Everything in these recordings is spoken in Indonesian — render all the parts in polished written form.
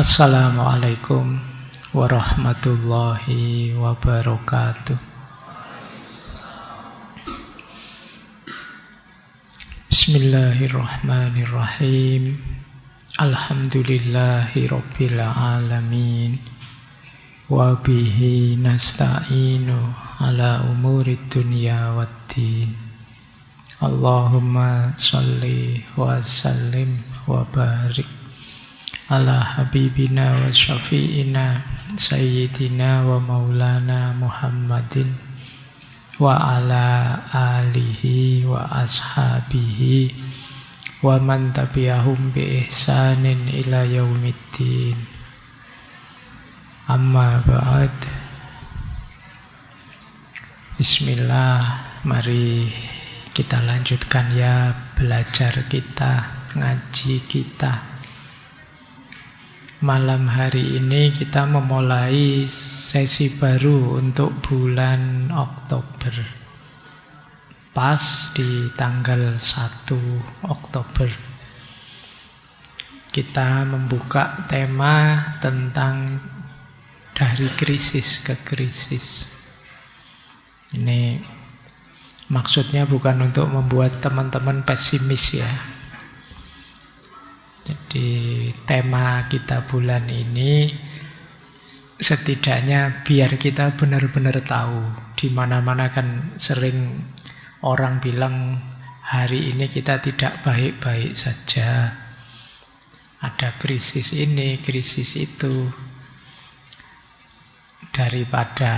Assalamualaikum warahmatullahi wabarakatuh. Bismillahirrahmanirrahim. Alhamdulillahi rabbil alamin. Wa bihi nasta'inu ala umuri dunya waddin. Allahumma salli wa sallim wa barik ala habibina wa syafi'ina sayyidina wa maulana Muhammadin wa ala alihi wa ashabihi wa man tabi'ahum bi ihsanin ila yaumiddin. Amma ba'd. Bismillah, mari kita lanjutkan ya belajar kita, ngaji kita. Malam hari ini kita memulai sesi baru untuk bulan Oktober. Pas di tanggal 1 Oktober. Kita membuka tema tentang dari krisis ke krisis. Ini maksudnya bukan untuk membuat teman-teman pesimis ya. Jadi tema kita bulan ini setidaknya biar kita benar-benar tahu. Di mana-mana kan sering orang bilang hari ini kita tidak baik-baik saja. Ada krisis ini, krisis itu. Daripada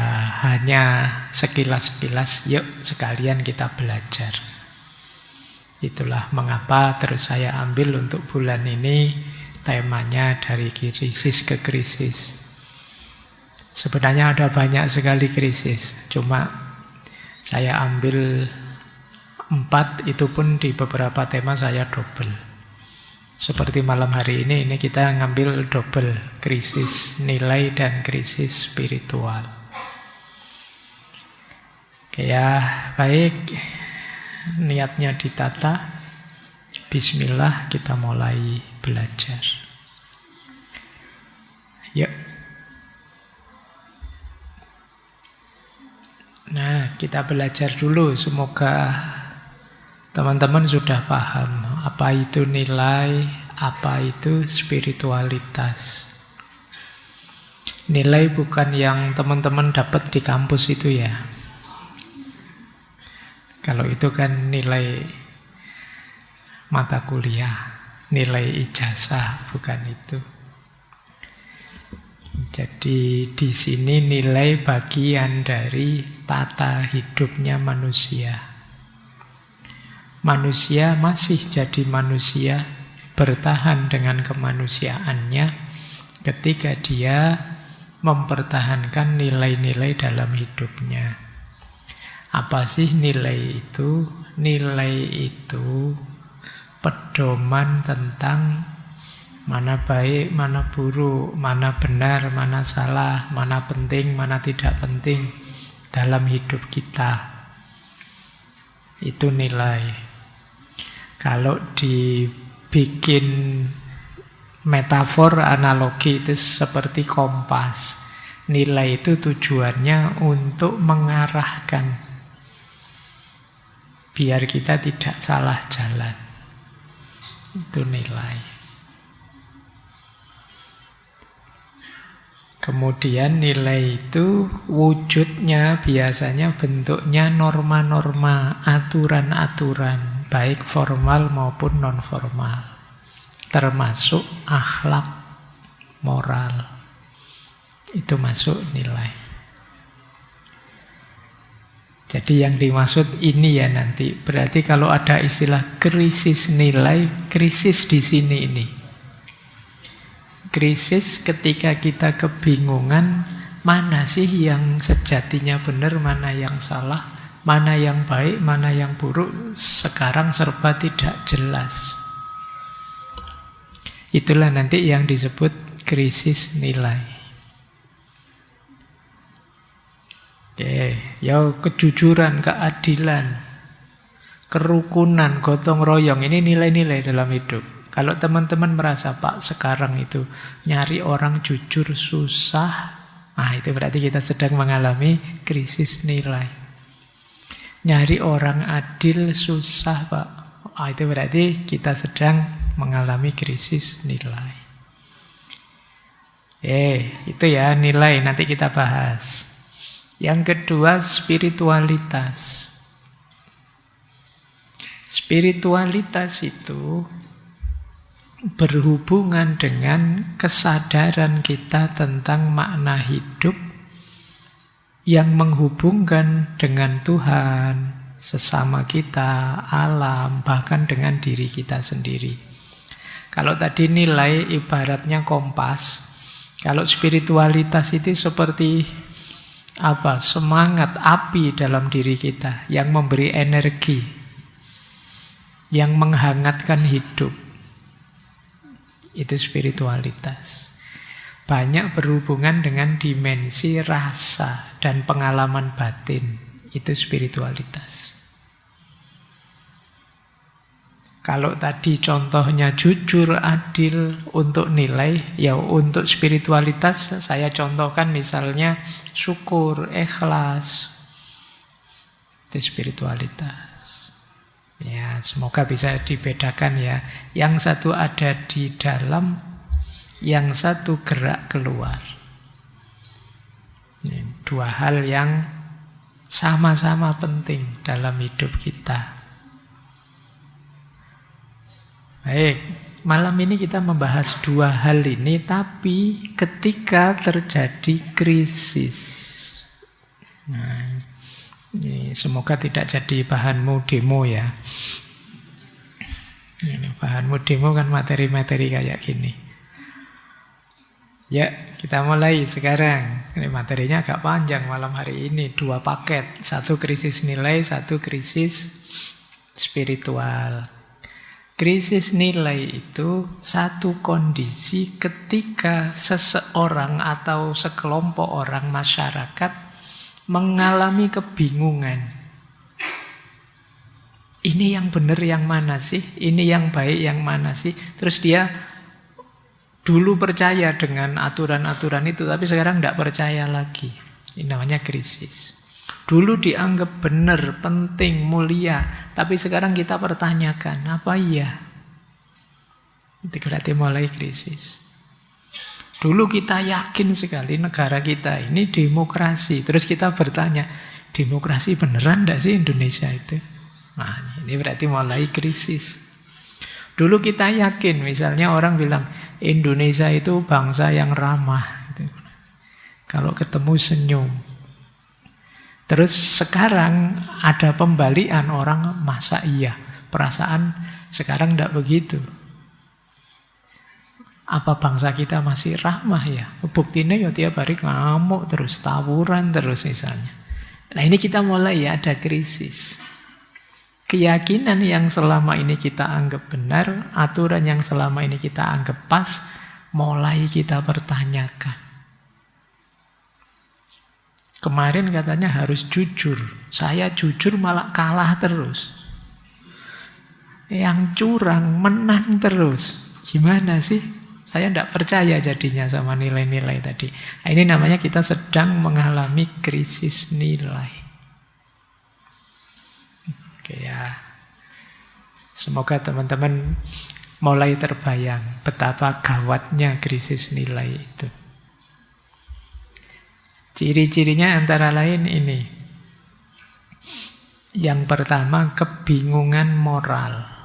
hanya sekilas-sekilas, yuk sekalian kita belajar. Itulah mengapa terus saya ambil untuk bulan ini temanya dari krisis ke krisis. Sebenarnya ada banyak sekali krisis, cuma saya ambil 4, itu pun di beberapa tema saya double. Seperti malam hari ini kita ngambil double, krisis nilai dan krisis spiritual. Oke ya, baik. Niatnya ditata. Bismillah, kita mulai belajar. Yuk. Nah, kita belajar dulu. Semoga teman-teman sudah paham apa itu nilai, apa itu spiritualitas. Nilai bukan yang teman-teman dapat di kampus itu ya. Kalau itu kan nilai mata kuliah, nilai ijazah, bukan itu. Jadi di sini nilai bagian dari tata hidupnya manusia. Manusia masih jadi manusia, bertahan dengan kemanusiaannya ketika dia mempertahankan nilai-nilai dalam hidupnya. Apa sih nilai itu? Nilai itu pedoman tentang mana baik, mana buruk, mana benar, mana salah, mana penting, mana tidak penting dalam hidup kita. Itu nilai. Kalau dibikin metafor, analogi, itu seperti kompas. Nilai itu tujuannya untuk mengarahkan biar kita tidak salah jalan. Itu nilai. Kemudian nilai itu wujudnya biasanya bentuknya norma-norma, aturan-aturan, baik formal maupun non-formal. Termasuk akhlak, moral. Itu masuk nilai. Jadi yang dimaksud ini ya nanti. Berarti kalau ada istilah krisis nilai, krisis di sini ini. Krisis ketika kita kebingungan, mana sih yang sejatinya benar, mana yang salah, mana yang baik, mana yang buruk. Sekarang serba tidak jelas. Itulah nanti yang disebut krisis nilai. Oke, ya kejujuran, keadilan, kerukunan, gotong royong, ini nilai-nilai dalam hidup. Kalau teman-teman merasa, Pak, sekarang itu nyari orang jujur susah, nah itu berarti kita sedang mengalami krisis nilai. Nyari orang adil susah, Pak. Itu berarti kita sedang mengalami krisis nilai. Itu ya nilai, nanti kita bahas. Yang kedua, spiritualitas. Spiritualitas itu berhubungan dengan kesadaran kita tentang makna hidup yang menghubungkan dengan Tuhan, sesama kita, alam, bahkan dengan diri kita sendiri. Kalau tadi nilai ibaratnya kompas, kalau spiritualitas itu seperti apa? Semangat, api dalam diri kita yang memberi energi, yang menghangatkan hidup. Itu spiritualitas. Banyak berhubungan dengan dimensi rasa dan pengalaman batin. Itu spiritualitas. Kalau tadi contohnya jujur, adil untuk nilai, ya untuk spiritualitas saya contohkan misalnya syukur, ikhlas. Itu spiritualitas. Ya, semoga bisa dibedakan ya. Yang satu ada di dalam, yang satu gerak keluar. Ini dua hal yang sama-sama penting dalam hidup kita. Baik, malam ini kita membahas dua hal ini, tapi ketika terjadi krisis. Nah, ini semoga tidak jadi bahanmu demo ya. Ini bahanmu demo kan materi-materi kayak gini. Ya, kita mulai sekarang. Ini materinya agak panjang malam hari ini. 2 paket. 1 krisis nilai, 1 krisis spiritual. Krisis nilai itu satu kondisi ketika seseorang atau sekelompok orang masyarakat mengalami kebingungan. Ini yang benar yang mana sih? Ini yang baik yang mana sih? Terus dia dulu percaya dengan aturan-aturan itu, tapi sekarang tidak percaya lagi. Ini namanya krisis. Dulu dianggap benar, penting, mulia, tapi sekarang kita pertanyakan, apa iya? Itu berarti mulai krisis. Dulu kita yakin sekali negara kita ini demokrasi. Terus kita bertanya, demokrasi beneran enggak sih Indonesia itu? Nah, ini berarti mulai krisis. Dulu kita yakin, misalnya orang bilang, Indonesia itu bangsa yang ramah. Kalau ketemu senyum. Terus sekarang ada pembalian, orang masa iya. Perasaan sekarang enggak begitu. Apa bangsa kita masih ramah ya? Buktinya ya tiap hari ngamuk terus, tawuran terus misalnya. Nah ini kita mulai ya ada krisis. Keyakinan yang selama ini kita anggap benar, aturan yang selama ini kita anggap pas, mulai kita pertanyakan. Kemarin katanya harus jujur. Saya jujur malah kalah terus. Yang curang menang terus. Gimana sih? Saya tidak percaya jadinya sama nilai-nilai tadi. Nah, ini namanya kita sedang mengalami krisis nilai. Oke ya. Semoga teman-teman mulai terbayang betapa gawatnya krisis nilai itu. Ciri-cirinya antara lain ini. Yang pertama, kebingungan moral.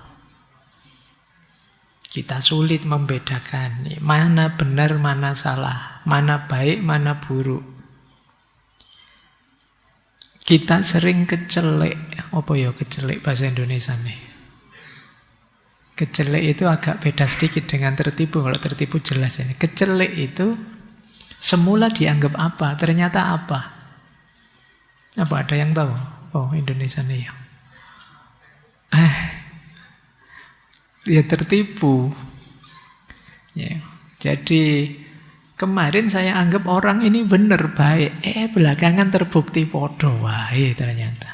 Kita sulit membedakan mana benar, mana salah, mana baik, mana buruk. Kita sering kecelek. Apa ya kecelek bahasa Indonesia nih? Kecelek itu agak beda sedikit dengan tertipu. Kalau tertipu jelas ini. Kecelek itu semula dianggap apa, ternyata apa? Apa ada yang tahu? Oh, Indonesia nih. Ya tertipu. Ya. Jadi kemarin saya anggap orang ini benar baik, belakangan terbukti podo wae ternyata.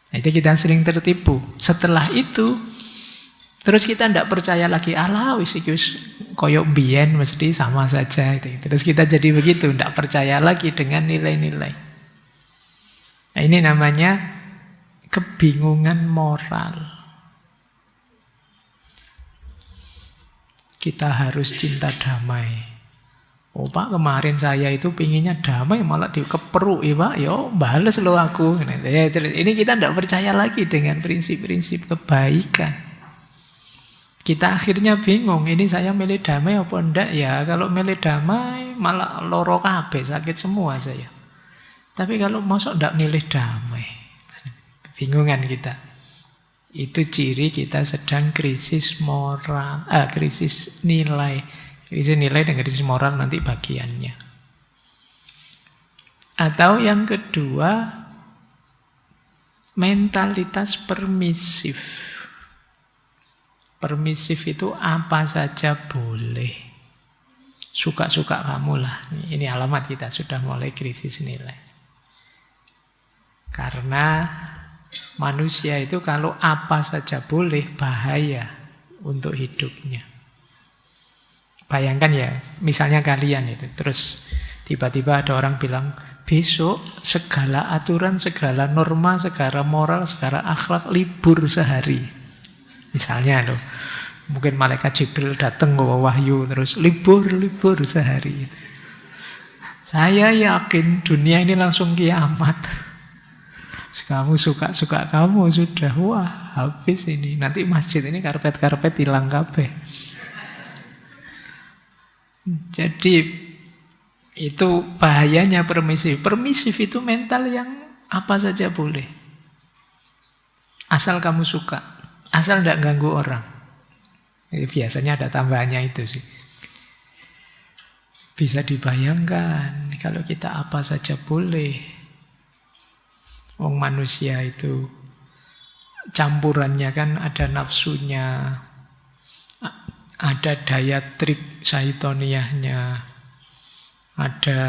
Nah, itu kita sering tertipu. Setelah itu Terus kita tidak percaya lagi, alah wis iki wis koyok mbiyen mesti sama saja itu. Terus kita jadi begitu, tidak percaya lagi dengan nilai-nilai. Nah, ini namanya kebingungan moral. Kita harus cinta damai. Oh Pak, kemarin saya itu pinginnya damai malah dikeperuk ya Pak. Yo, bales lo aku. Ini kita tidak percaya lagi dengan prinsip-prinsip kebaikan. Kita akhirnya bingung, ini saya milih damai apa enggak ya? Kalau milih damai malah loro kabeh, sakit semua saya. Tapi kalau masuk enggak milih damai, bingungan kita. Itu ciri kita sedang krisis moral, krisis nilai. Krisis nilai dan krisis moral nanti bagiannya. Atau yang kedua, mentalitas permisif. Permisif itu apa saja boleh. Suka-suka kamu lah. Ini alamat kita sudah mulai krisis nilai. Karena manusia itu kalau apa saja boleh, bahaya untuk hidupnya. Bayangkan ya, misalnya kalian itu, terus tiba-tiba ada orang bilang, besok segala aturan, segala norma, segala moral, segala akhlak libur sehari. Misalnya loh, mungkin malaikat Jibril datang ke wahyu, terus libur sehari. Saya yakin dunia ini langsung kiamat. Kamu suka-suka kamu sudah, wah habis ini. Nanti masjid ini karpet-karpet hilang kabeh. Jadi itu bahayanya permisif. Permisif itu mental yang apa saja boleh. Asal kamu suka, asal tidak ganggu orang. Biasanya ada tambahannya itu sih. Bisa dibayangkan kalau kita apa saja boleh. Wong manusia itu campurannya kan ada nafsunya, ada daya trik syaitoniahnya, ada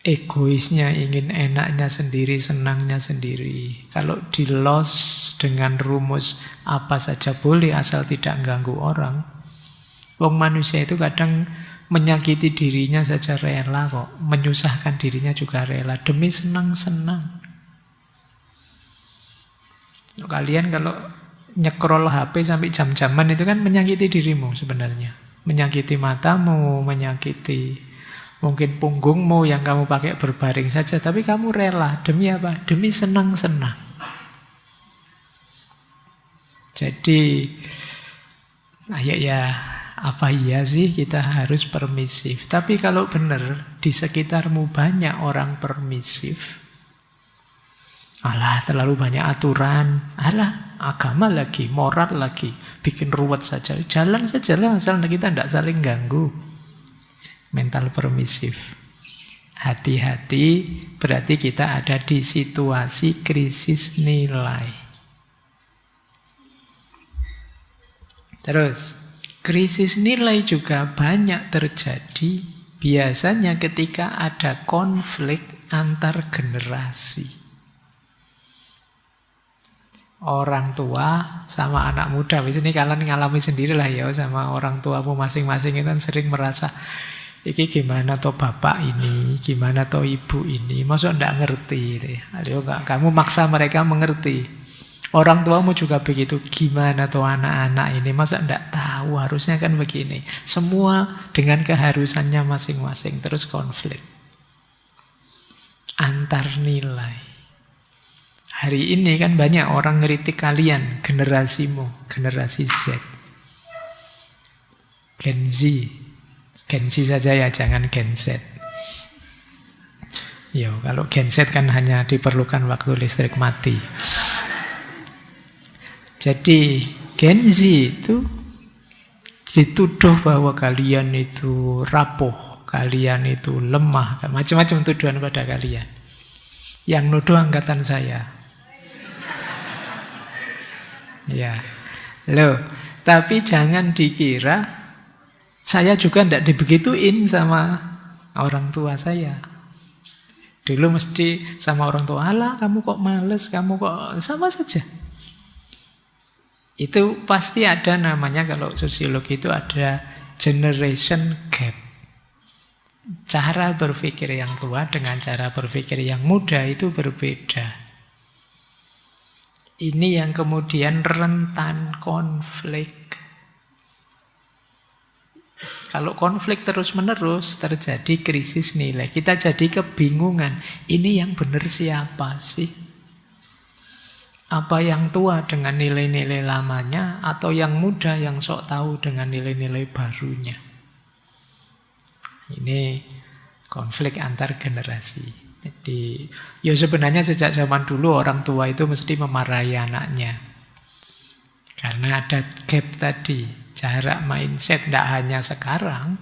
egoisnya, ingin enaknya sendiri, senangnya sendiri. Kalau di-los dengan rumus apa saja boleh asal tidak ganggu orang, wong manusia itu kadang menyakiti dirinya saja rela kok, menyusahkan dirinya juga rela demi senang-senang. Kalian kalau nyekrol HP sampai jam-jaman itu kan menyakiti dirimu sebenarnya. Menyakiti matamu, menyakiti mungkin punggungmu yang kamu pakai berbaring saja. Tapi kamu rela, demi apa? Demi senang-senang. Jadi, ya apa iya sih kita harus permisif? Tapi kalau benar di sekitarmu banyak orang permisif, alah terlalu banyak aturan, alah agama lagi, moral lagi, bikin ruwet saja. Jalan saja lah, asal kita tidak saling ganggu. Mental permisif. Hati-hati, berarti kita ada di situasi krisis nilai. Terus, krisis nilai juga banyak terjadi biasanya ketika ada konflik antar generasi. Orang tua sama anak muda, ini kalian ngalami sendiri lah ya, sama orang tuamu masing-masing itu kan sering merasa, iki gimana toh bapak ini, gimana toh ibu ini, maksud enggak ngerti. Ayo kamu maksa mereka mengerti. Orang tuamu juga begitu, gimana toh anak-anak ini, masa enggak tahu, harusnya kan begini. Semua dengan keharusannya masing-masing, terus konflik antar nilai. Hari ini kan banyak orang ngeritik kalian, generasimu, generasi Z. Gen Z. Gen Z saja ya, jangan Gen Z. Yo, kalau Gen Z kan hanya diperlukan waktu listrik mati. Jadi Gen Z itu dituduh bahwa kalian itu rapuh, kalian itu lemah, macam-macam tuduhan pada kalian. Yang nuduh angkatan saya. Ya, loh. Tapi jangan dikira saya juga tidak dibegituin sama orang tua saya. Dulu mesti sama orang tua, alah kamu kok males, kamu kok sama saja. Itu pasti ada namanya, kalau sosiologi itu ada generation gap. Cara berpikir yang tua dengan cara berpikir yang muda itu berbeda. Ini yang kemudian rentan konflik. Kalau konflik terus-menerus, terjadi krisis nilai. Kita jadi kebingungan. Ini yang benar siapa sih? Apa yang tua dengan nilai-nilai lamanya, atau yang muda yang sok tahu dengan nilai-nilai barunya? Ini konflik antar generasi. Jadi, ya sebenarnya sejak zaman dulu orang tua itu mesti memarahi anaknya. Karena ada gap tadi, jarak mindset. Tidak hanya sekarang,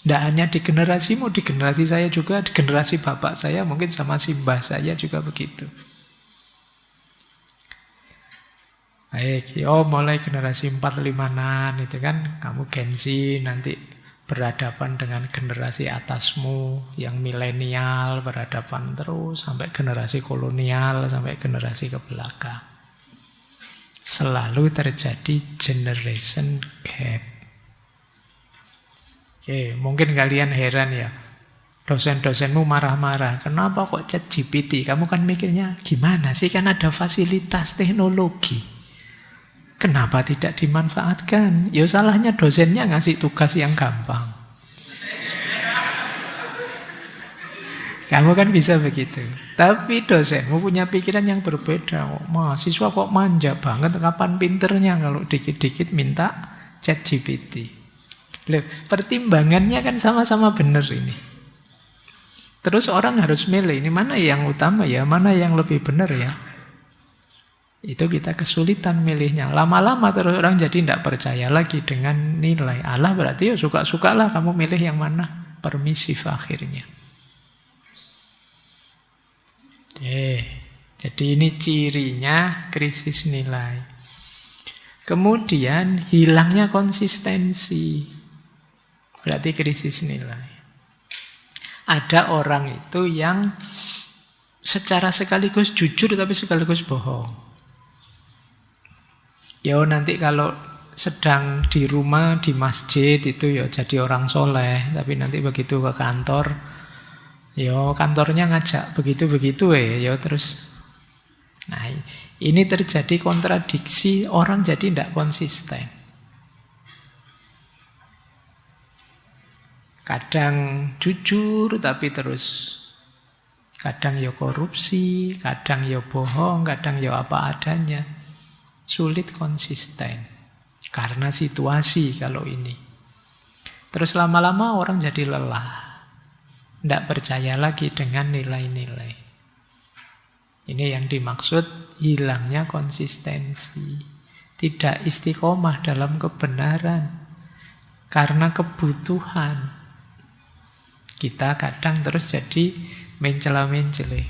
tidak hanya di generasimu, di generasi saya juga, di generasi bapak saya, mungkin sama si mbah saya juga begitu. Baik, mulai generasi 4-5-an itu kan, kamu Gen Z nanti berhadapan dengan generasi atasmu yang milenial, berhadapan terus sampai generasi kolonial, sampai generasi ke belakang. Selalu terjadi generation gap. Oke, mungkin kalian heran ya, dosen-dosenmu marah-marah. Kenapa kok ChatGPT? Kamu kan mikirnya, gimana sih, kan ada fasilitas teknologi. Kenapa tidak dimanfaatkan? Ya salahnya dosennya ngasih tugas yang gampang. Kamu kan bisa begitu. Tapi dosenmu punya pikiran yang berbeda. Mahasiswa kok manja banget, kapan pinternya kalau dikit-dikit minta ChatGPT. Loh, pertimbangannya kan sama-sama benar ini. Terus orang harus milih, ini mana yang utama ya, mana yang lebih benar ya. Itu kita kesulitan milihnya. Lama-lama terus orang jadi tidak percaya lagi dengan nilai. Allah berarti ya suka-sukalah kamu milih yang mana. Permisif akhirnya. Jadi ini cirinya krisis nilai. Kemudian hilangnya konsistensi. Berarti krisis nilai. Ada orang itu yang secara sekaligus jujur tapi sekaligus bohong. Ya nanti kalau sedang di rumah, di masjid itu ya jadi orang soleh. Tapi nanti begitu ke kantor, ya kantornya ngajak begitu-begitu ya terus. Nah ini terjadi kontradiksi, orang jadi tidak konsisten. Kadang jujur tapi terus kadang ya korupsi, kadang ya bohong, kadang ya apa adanya. Sulit konsisten karena situasi kalau ini. Terus lama-lama orang jadi lelah, tidak percaya lagi dengan nilai-nilai. Ini yang dimaksud hilangnya konsistensi. Tidak istiqomah dalam kebenaran karena kebutuhan. Kita kadang terus jadi mencela-mencele.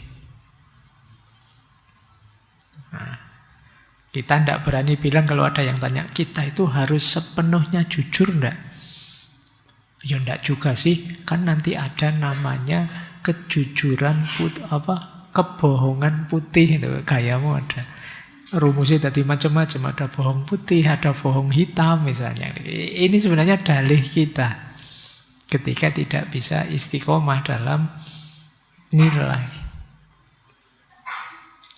Nah, kita tidak berani bilang kalau ada yang tanya, kita itu harus sepenuhnya jujur enggak? Ya enggak juga sih, kan nanti ada namanya kejujuran kebohongan putih itu gayamu ada. Rumusnya tadi macam-macam, ada bohong putih, ada bohong hitam misalnya. Ini sebenarnya dalih kita ketika tidak bisa istiqomah dalam nilai.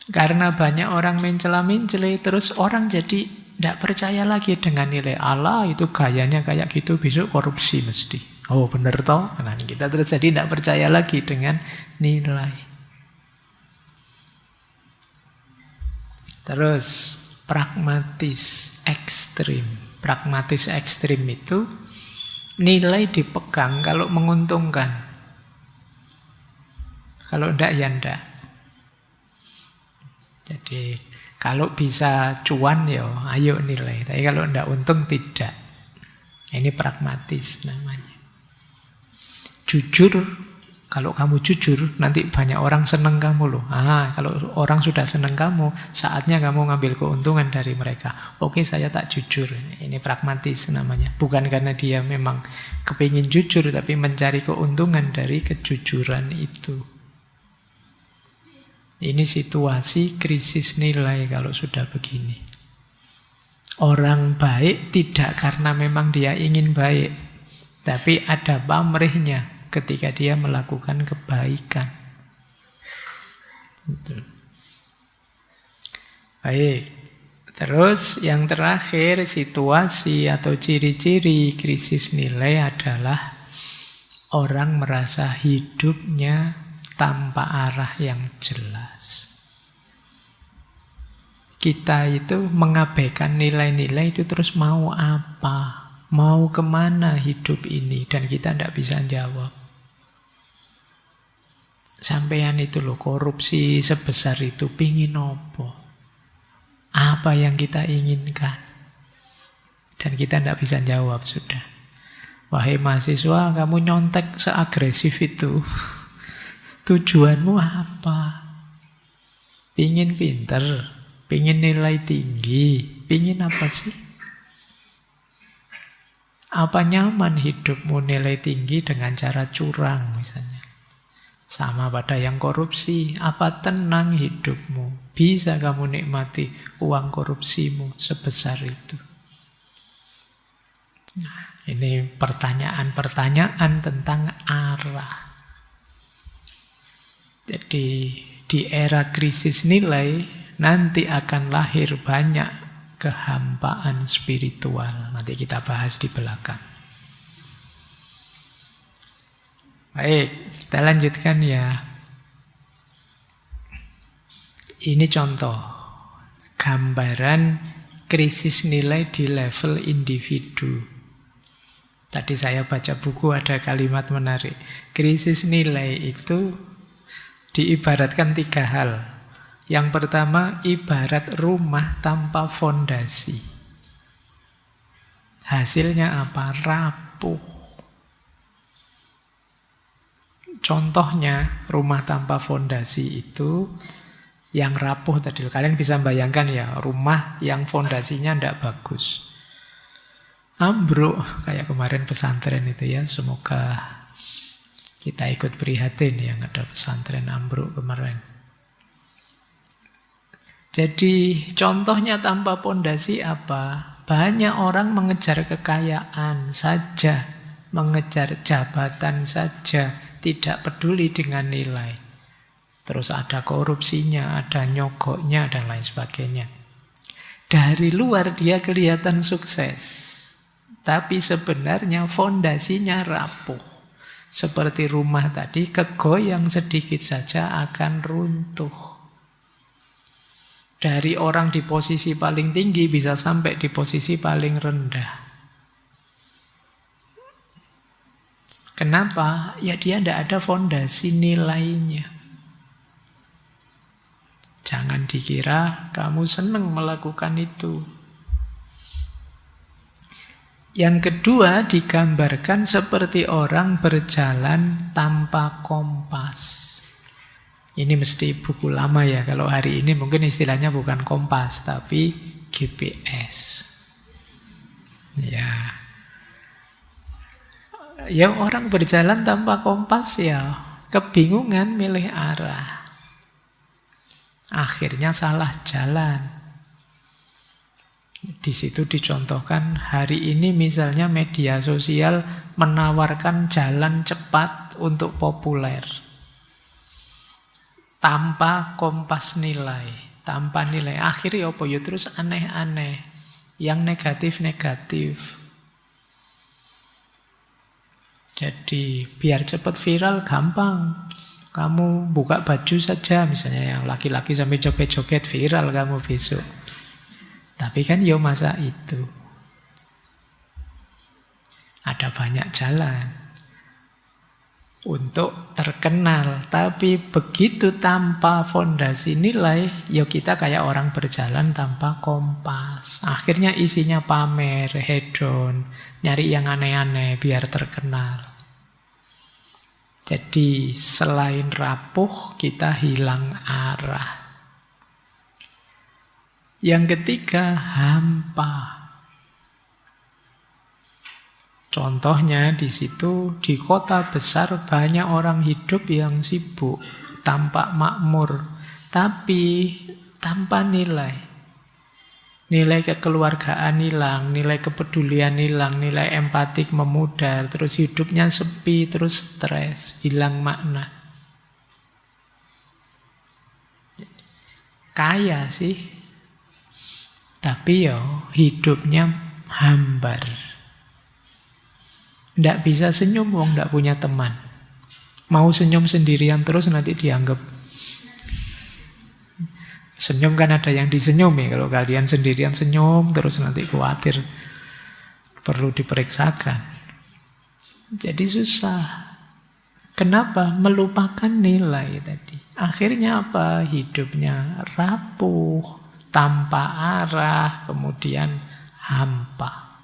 Karena banyak orang mencela-mencela, terus orang jadi tidak percaya lagi dengan nilai. Allah itu gayanya kayak gitu, besok korupsi mesti. Oh benar toh? Nah, kita terus jadi tidak percaya lagi dengan nilai. Terus pragmatis ekstrim. Pragmatis ekstrim itu nilai dipegang kalau menguntungkan. Kalau tidak ya tidak. Jadi kalau bisa cuan ya ayo nilai. Tapi kalau tidak untung tidak. Ini pragmatis namanya. Jujur, kalau kamu jujur nanti banyak orang senang kamu loh. Kalau orang sudah senang kamu, saatnya kamu ngambil keuntungan dari mereka. Oke, saya tak jujur. Ini pragmatis namanya. Bukan karena dia memang kepingin jujur, tapi mencari keuntungan dari kejujuran itu. Ini situasi krisis nilai kalau sudah begini. Orang baik tidak karena memang dia ingin baik, tapi ada pamrihnya ketika dia melakukan kebaikan. Gitu. Baik. Terus yang terakhir, situasi atau ciri-ciri krisis nilai adalah orang merasa hidupnya tanpa arah yang jelas. Kita itu mengabaikan nilai-nilai itu, terus mau apa? Mau kemana hidup ini? Dan kita tidak bisa jawab. Sampean itu loh, korupsi sebesar itu, pingin apa? Apa yang kita inginkan? Dan kita tidak bisa jawab sudah. Wahai mahasiswa, kamu nyontek seagresif itu. Tujuanmu apa? Pingin pinter, pingin nilai tinggi, pingin apa sih? Apa nyaman hidupmu nilai tinggi dengan cara curang misalnya? Sama pada yang korupsi, apa tenang hidupmu? Bisa kamu nikmati uang korupsimu sebesar itu? Nah, ini pertanyaan-pertanyaan tentang arah. Jadi di era krisis nilai nanti akan lahir banyak kehampaan spiritual. Nanti kita bahas di belakang. Baik, kita lanjutkan ya. Ini contoh gambaran krisis nilai di level individu. Tadi saya baca buku ada kalimat menarik. Krisis nilai itu diibaratkan 3 hal. Yang pertama, ibarat rumah tanpa fondasi. Hasilnya apa? Rapuh. Contohnya rumah tanpa fondasi itu yang rapuh tadi. Kalian bisa bayangkan ya, rumah yang fondasinya tidak bagus. Ambruk, kayak kemarin pesantren itu ya. Semoga kita ikut prihatin yang ada pesantren ambruk kemarin. Jadi contohnya tanpa fondasi apa? Banyak orang mengejar kekayaan saja, mengejar jabatan saja, tidak peduli dengan nilai. Terus ada korupsinya, ada nyogoknya, dan lain sebagainya. Dari luar dia kelihatan sukses, tapi sebenarnya fondasinya rapuh. Seperti rumah tadi, kegoyang sedikit saja akan runtuh. Dari orang di posisi paling tinggi bisa sampai di posisi paling rendah. Kenapa? Ya dia tidak ada fondasi nilainya. Jangan dikira kamu senang melakukan itu. Yang kedua digambarkan seperti orang berjalan tanpa kompas. Ini mesti buku lama ya. Kalau hari ini mungkin istilahnya bukan kompas, tapi GPS. Ya. Ya orang berjalan tanpa kompas ya kebingungan milih arah. Akhirnya salah jalan. Di situ dicontohkan hari ini misalnya media sosial menawarkan jalan cepat untuk populer. Tanpa kompas nilai, tanpa nilai. Akhirnya apa ya terus aneh-aneh. Yang negatif-negatif. Jadi biar cepat viral gampang. Kamu buka baju saja, misalnya yang laki-laki sampai joget-joget viral kamu besok. Tapi kan yo masa itu. Ada banyak jalan untuk terkenal. Tapi begitu tanpa fondasi nilai, ya kita kayak orang berjalan tanpa kompas. Akhirnya isinya pamer, hedon, nyari yang aneh-aneh biar terkenal. Jadi selain rapuh, kita hilang arah. Yang ketiga, hampa. Contohnya di situ, di kota besar banyak orang hidup yang sibuk, tampak makmur, tapi tanpa nilai. Nilai kekeluargaan hilang, nilai kepedulian hilang, nilai empatik memudar, terus hidupnya sepi, terus stres, hilang makna. Kaya sih, tapi hidupnya hambar. Nggak bisa senyum, wong nggak punya teman. Mau senyum sendirian terus nanti dianggap. Senyum kan ada yang disenyumi. Kalau kalian sendirian senyum terus nanti khawatir, perlu diperiksakan. Jadi susah. Kenapa? Melupakan nilai tadi. Akhirnya apa? Hidupnya rapuh, tanpa arah, kemudian hampa.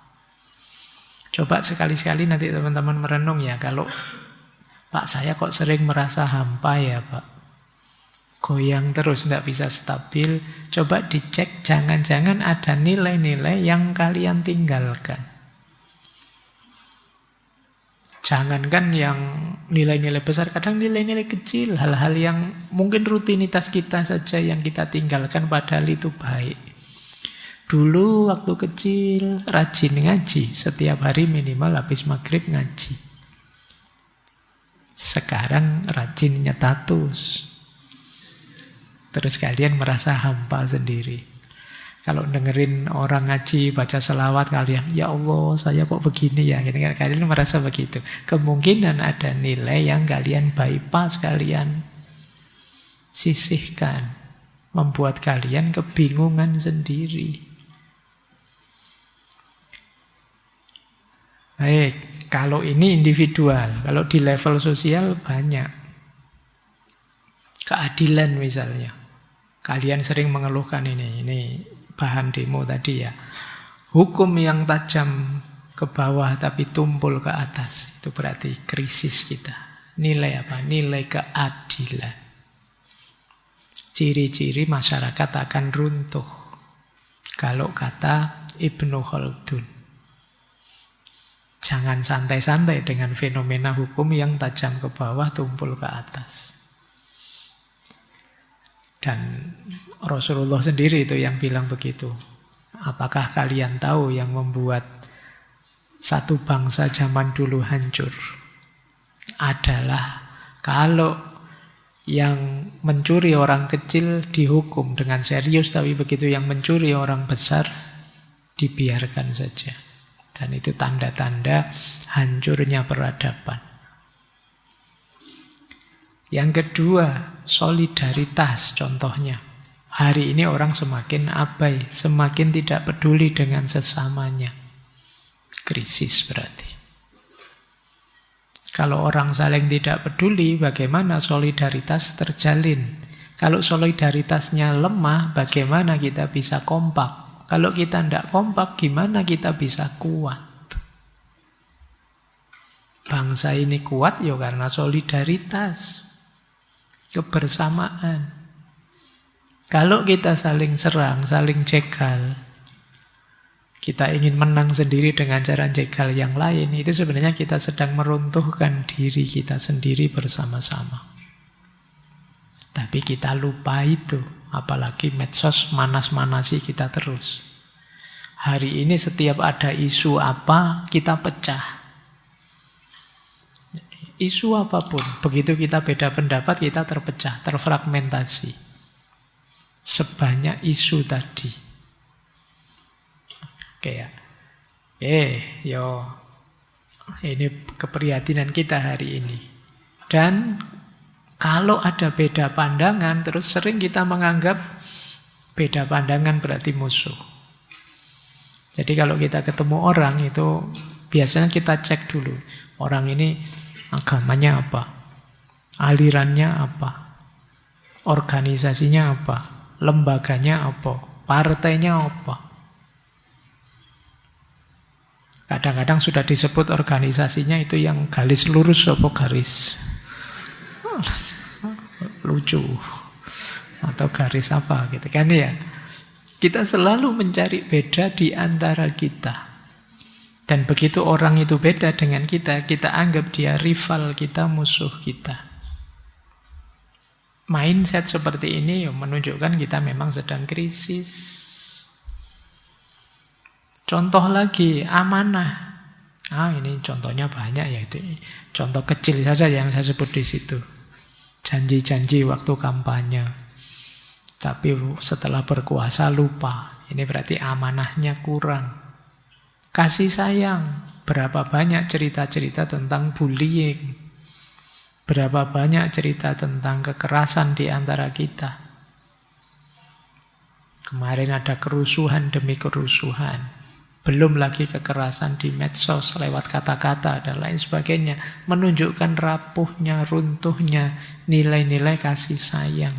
Coba sekali-sekali nanti teman-teman merenung ya, kalau Pak saya kok sering merasa hampa ya Pak. Goyang terus, tidak bisa stabil. Coba dicek, jangan-jangan ada nilai-nilai yang kalian tinggalkan. Jangankan yang nilai-nilai besar, kadang nilai-nilai kecil, hal-hal yang mungkin rutinitas kita saja yang kita tinggalkan padahal itu baik. Dulu waktu kecil rajin ngaji, setiap hari minimal habis maghrib ngaji. Sekarang rajin nyetatus. Terus kalian merasa hampa sendiri. Kalau dengerin orang ngaji, baca selawat, kalian, ya Allah, saya kok begini ya. Gitu, kalian merasa begitu. Kemungkinan ada nilai yang kalian bypass, kalian sisihkan. Membuat kalian kebingungan sendiri. Baik, kalau ini individual. Kalau di level sosial banyak. Keadilan misalnya. Kalian sering mengeluhkan ini bahan demo tadi ya. Hukum yang tajam ke bawah tapi tumpul ke atas. Itu berarti krisis kita. Nilai apa? Nilai keadilan. Ciri-ciri masyarakat akan runtuh. Kalau kata Ibnu Khaldun. Jangan santai-santai dengan fenomena hukum yang tajam ke bawah tumpul ke atas. Dan Rasulullah sendiri itu yang bilang begitu. Apakah kalian tahu yang membuat satu bangsa zaman dulu hancur? Adalah kalau yang mencuri orang kecil dihukum dengan serius, tapi begitu yang mencuri orang besar dibiarkan saja. Dan itu tanda-tanda hancurnya peradaban. Yang kedua, solidaritas contohnya. Hari ini orang semakin abai, semakin tidak peduli dengan sesamanya. Krisis berarti. Kalau orang saling tidak peduli, bagaimana solidaritas terjalin? Kalau solidaritasnya lemah, bagaimana kita bisa kompak? Kalau kita tidak kompak, gimana kita bisa kuat? Bangsa ini kuat ya karena solidaritas. Kebersamaan. Kalau kita saling serang, saling jegal, kita ingin menang sendiri dengan cara jegal yang lain, itu sebenarnya kita sedang meruntuhkan diri kita sendiri bersama-sama. Tapi kita lupa itu, apalagi medsos manas-manasi kita terus. Hari ini setiap ada isu apa, kita pecah. Isu apapun, begitu kita beda pendapat, kita terpecah, terfragmentasi. Sebanyak isu tadi. Oke ya. Ini keprihatinan kita hari ini. Dan kalau ada beda pandangan, terus sering kita menganggap beda pandangan berarti musuh. Jadi kalau kita ketemu orang itu, biasanya kita cek dulu. Orang ini agamanya apa? Alirannya apa? Organisasinya apa? Lembaganya apa? Partainya apa? Kadang-kadang sudah disebut organisasinya itu yang garis lurus apa garis lucu atau garis apa gitu kan ya. Kita selalu mencari beda di antara kita. Dan begitu orang itu beda dengan kita, kita anggap dia rival kita, musuh kita. Mindset seperti ini menunjukkan kita memang sedang krisis. Contoh lagi, amanah. Ini contohnya banyak ya itu. Contoh kecil saja yang saya sebut di situ. Janji-janji waktu kampanye. Tapi setelah berkuasa lupa. Ini berarti amanahnya kurang. Kasih sayang. Berapa banyak cerita-cerita tentang bullying. Berapa banyak cerita tentang kekerasan di antara kita. Kemarin ada kerusuhan demi kerusuhan. Belum lagi kekerasan di medsos lewat kata-kata dan lain sebagainya. Menunjukkan rapuhnya, runtuhnya nilai-nilai kasih sayang.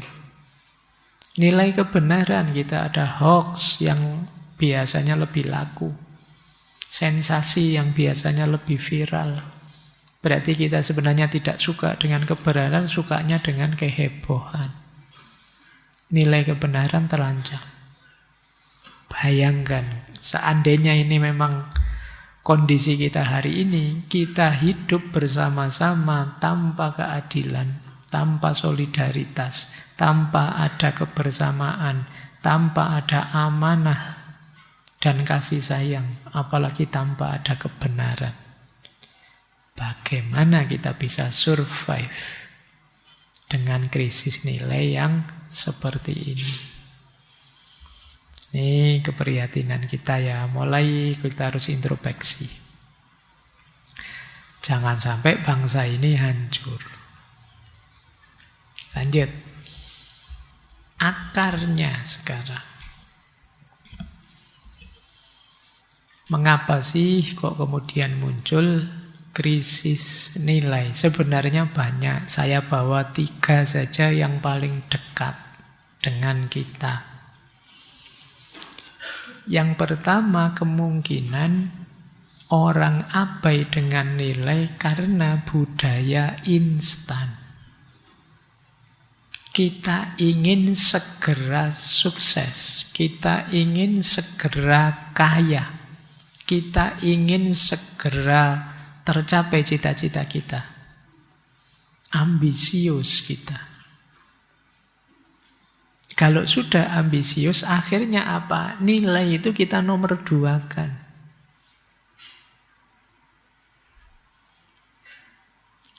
Nilai kebenaran kita ada hoax yang biasanya lebih laku. Sensasi yang biasanya lebih viral. Berarti kita sebenarnya tidak suka dengan kebenaran, sukanya dengan kehebohan. Nilai kebenaran terancam. Bayangkan, seandainya ini memang kondisi kita hari ini, kita hidup bersama-sama tanpa keadilan, tanpa solidaritas, tanpa ada kebersamaan, tanpa ada amanah dan kasih sayang, apalagi tanpa ada kebenaran. Bagaimana kita bisa survive dengan krisis nilai yang seperti ini? Ini keprihatinan kita ya. Mulai kita harus introspeksi. Jangan sampai bangsa ini hancur. Lanjut. Akarnya sekarang. Mengapa sih kok kemudian muncul krisis nilai? Sebenarnya banyak. Saya bawa 3 saja yang paling dekat dengan kita. Yang pertama, kemungkinan orang abai dengan nilai karena budaya instan. Kita ingin segera sukses. Kita ingin segera kaya. Kita ingin segera tercapai cita-cita kita. Ambisius kita. Kalau sudah ambisius, akhirnya apa? Nilai itu kita nomor 2-kan.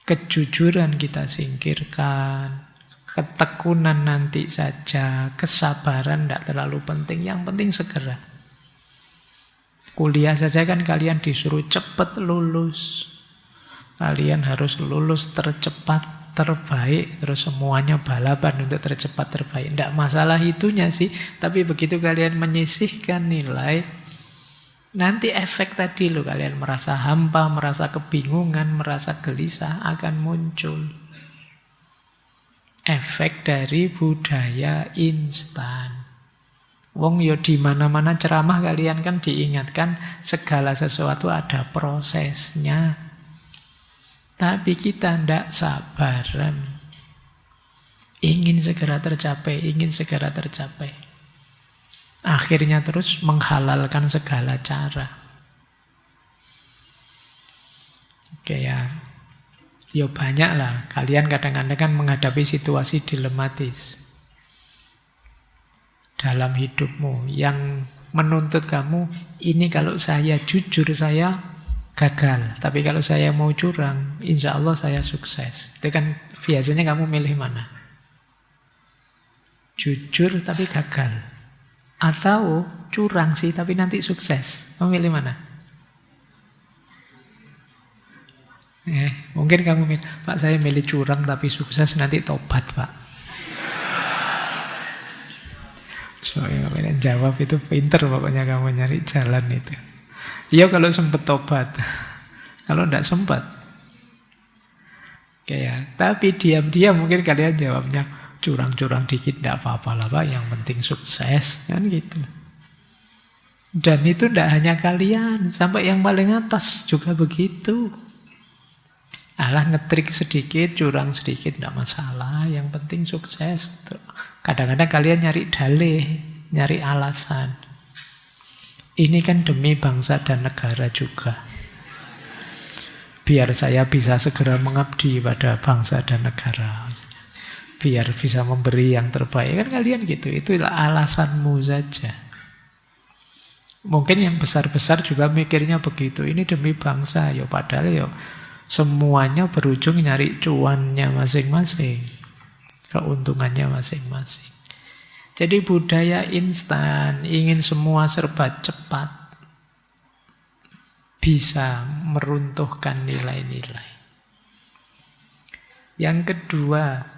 Kejujuran kita singkirkan. Ketekunan nanti saja. Kesabaran tidak terlalu penting. Yang penting segera. Kuliah saja kan kalian disuruh cepat lulus. Kalian harus lulus tercepat, terbaik. Terus semuanya balapan untuk tercepat, terbaik. Tidak masalah itunya sih. Tapi begitu kalian menyisihkan nilai, nanti efek tadi loh. Kalian merasa hampa, merasa kebingungan, merasa gelisah akan muncul. Efek dari budaya instan. Wong yo di mana-mana ceramah kalian kan diingatkan segala sesuatu ada prosesnya. Tapi kita ndak sabaran. Ingin segera tercapai, ingin segera tercapai. Akhirnya terus menghalalkan segala cara. Oke ya. Yo banyak lah. Kalian kadang-kadang kan menghadapi situasi dilematis dalam hidupmu yang menuntut kamu, ini kalau saya jujur saya gagal, tapi kalau saya mau curang insya Allah saya sukses. Itu kan biasanya kamu milih mana? Jujur tapi gagal, atau curang sih tapi nanti sukses? Kamu milih mana? Mungkin kamu milih, Pak saya milih curang tapi sukses, nanti tobat Pak. Soalnya kalian jawab itu pinter, pokoknya kamu nyari jalan itu. Iya kalau sempat tobat. Kalau enggak sempat. Kayak, tapi diam-diam mungkin kalian jawabnya curang-curang dikit enggak apa-apa lah Pak, yang penting sukses, kan gitu. Dan itu enggak hanya kalian, sampai yang paling atas juga begitu. Alah ngetrik sedikit, curang sedikit, enggak masalah, yang penting sukses. Kadang-kadang kalian nyari dalih, nyari alasan. Ini kan demi bangsa dan negara juga. Biar saya bisa segera mengabdi pada bangsa dan negara. Biar bisa memberi yang terbaik. Kan kalian gitu, itulah alasanmu saja. Mungkin yang besar-besar juga mikirnya begitu. Ini demi bangsa. Ya padahal ya semuanya berujung nyari cuannya masing-masing. Keuntungannya masing-masing. Jadi budaya instan, ingin semua serba cepat, bisa meruntuhkan nilai-nilai. Yang kedua,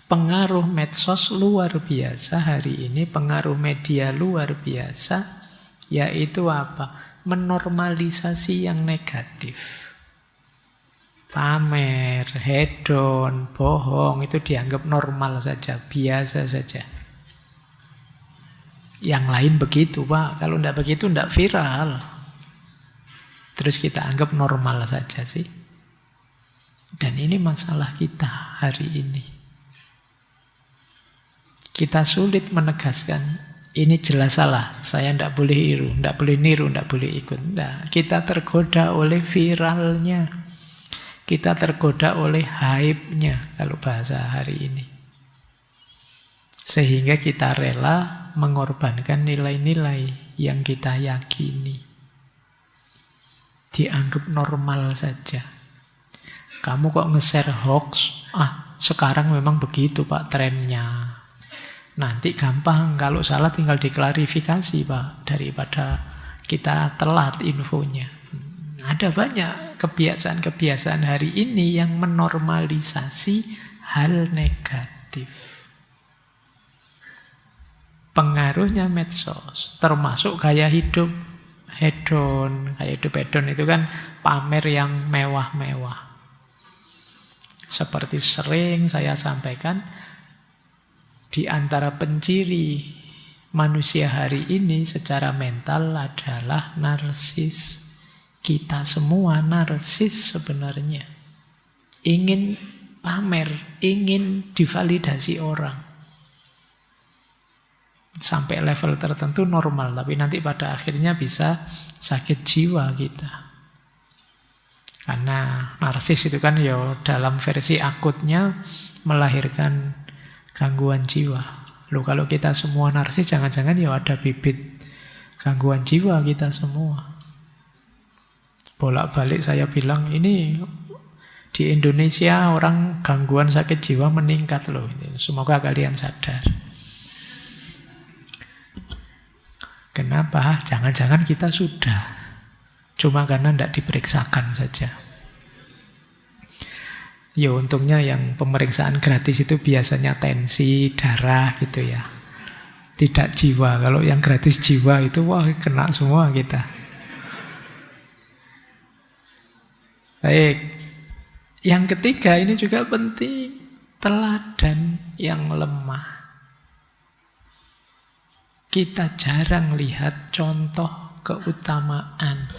pengaruh medsos luar biasa hari ini, pengaruh media luar biasa, yaitu apa? Menormalisasi yang negatif. Pamer, hedon, bohong, itu dianggap normal saja, biasa saja. Yang lain begitu, Pak. Kalau tidak begitu, tidak viral. Terus kita anggap normal saja sih. Dan ini masalah kita hari ini. Kita sulit menegaskan, ini jelas salah, saya tidak boleh niru, tidak boleh ikut. Tidak. Kita tergoda oleh viralnya. Kita tergoda oleh hype-nya, kalau bahasa hari ini. Sehingga kita rela mengorbankan nilai-nilai yang kita yakini. Dianggap normal saja. Kamu kok nge-share hoax? Sekarang memang begitu Pak trennya. Nanti gampang, kalau salah tinggal diklarifikasi Pak, daripada kita telat infonya. Ada banyak kebiasaan-kebiasaan hari ini yang menormalisasi hal negatif. Pengaruhnya medsos, termasuk gaya hidup hedon. Gaya hidup hedon itu kan pamer yang mewah-mewah. Seperti sering saya sampaikan, di antara penciri manusia hari ini secara mental adalah narsis. Kita semua narsis sebenarnya. Ingin pamer, ingin divalidasi orang. Sampai level tertentu normal, tapi nanti pada akhirnya bisa sakit jiwa kita. Karena narsis itu kan ya dalam versi akutnya melahirkan gangguan jiwa. Loh kalau kita semua narsis, jangan-jangan ya ada bibit gangguan jiwa kita semua. Bolak-balik saya bilang, ini di Indonesia orang gangguan sakit jiwa meningkat loh. Semoga kalian sadar. Kenapa? Jangan-jangan kita sudah. Cuma karena tidak diperiksakan saja. Ya untungnya yang pemeriksaan gratis itu biasanya tensi, darah gitu ya. Tidak jiwa. Kalau yang gratis jiwa itu wah kena semua kita. Baik. Yang ketiga ini juga penting. Teladan yang lemah. Kita jarang lihat contoh keutamaan.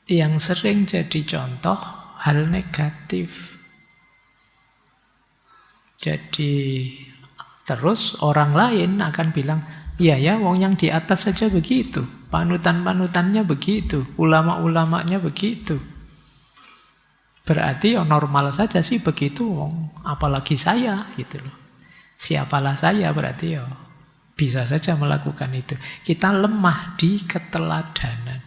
Yang sering jadi contoh hal negatif. Jadi terus orang lain akan bilang, iya ya, wong yang di atas saja begitu. Panutan-panutannya begitu. Ulama-ulamanya begitu. Berarti ya normal saja sih begitu, wong. Apalagi saya gitu loh. Siapalah saya berarti ya bisa saja melakukan itu. Kita lemah di keteladanan.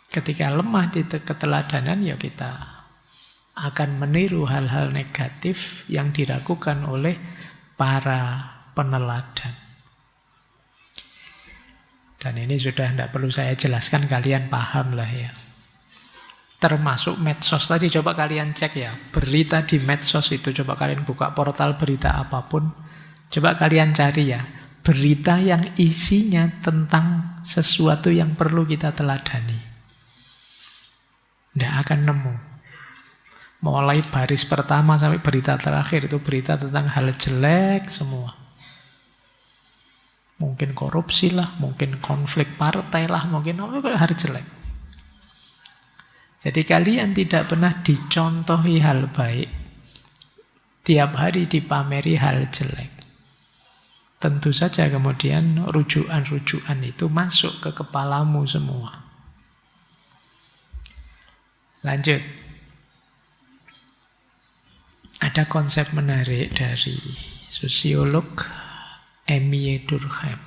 Ketika lemah di keteladanan, ya kita akan meniru hal-hal negatif yang dilakukan oleh para peneladan. Dan ini sudah tidak perlu saya jelaskan, kalian paham lah ya. Termasuk medsos tadi, coba kalian cek ya. Berita di medsos itu, coba kalian buka portal berita apapun. Coba kalian cari ya. Berita yang isinya tentang sesuatu yang perlu kita teladani. Tidak akan nemu. Mulai baris pertama sampai berita terakhir itu berita tentang hal jelek semua. Mungkin korupsi lah, mungkin konflik partai lah, mungkin hal jelek. Jadi kalian tidak pernah dicontohi hal baik. Tiap hari dipameri hal jelek. Tentu saja kemudian rujukan-rujukan itu masuk ke kepalamu semua. Lanjut. Ada konsep menarik dari sosiolog Émile Durkheim.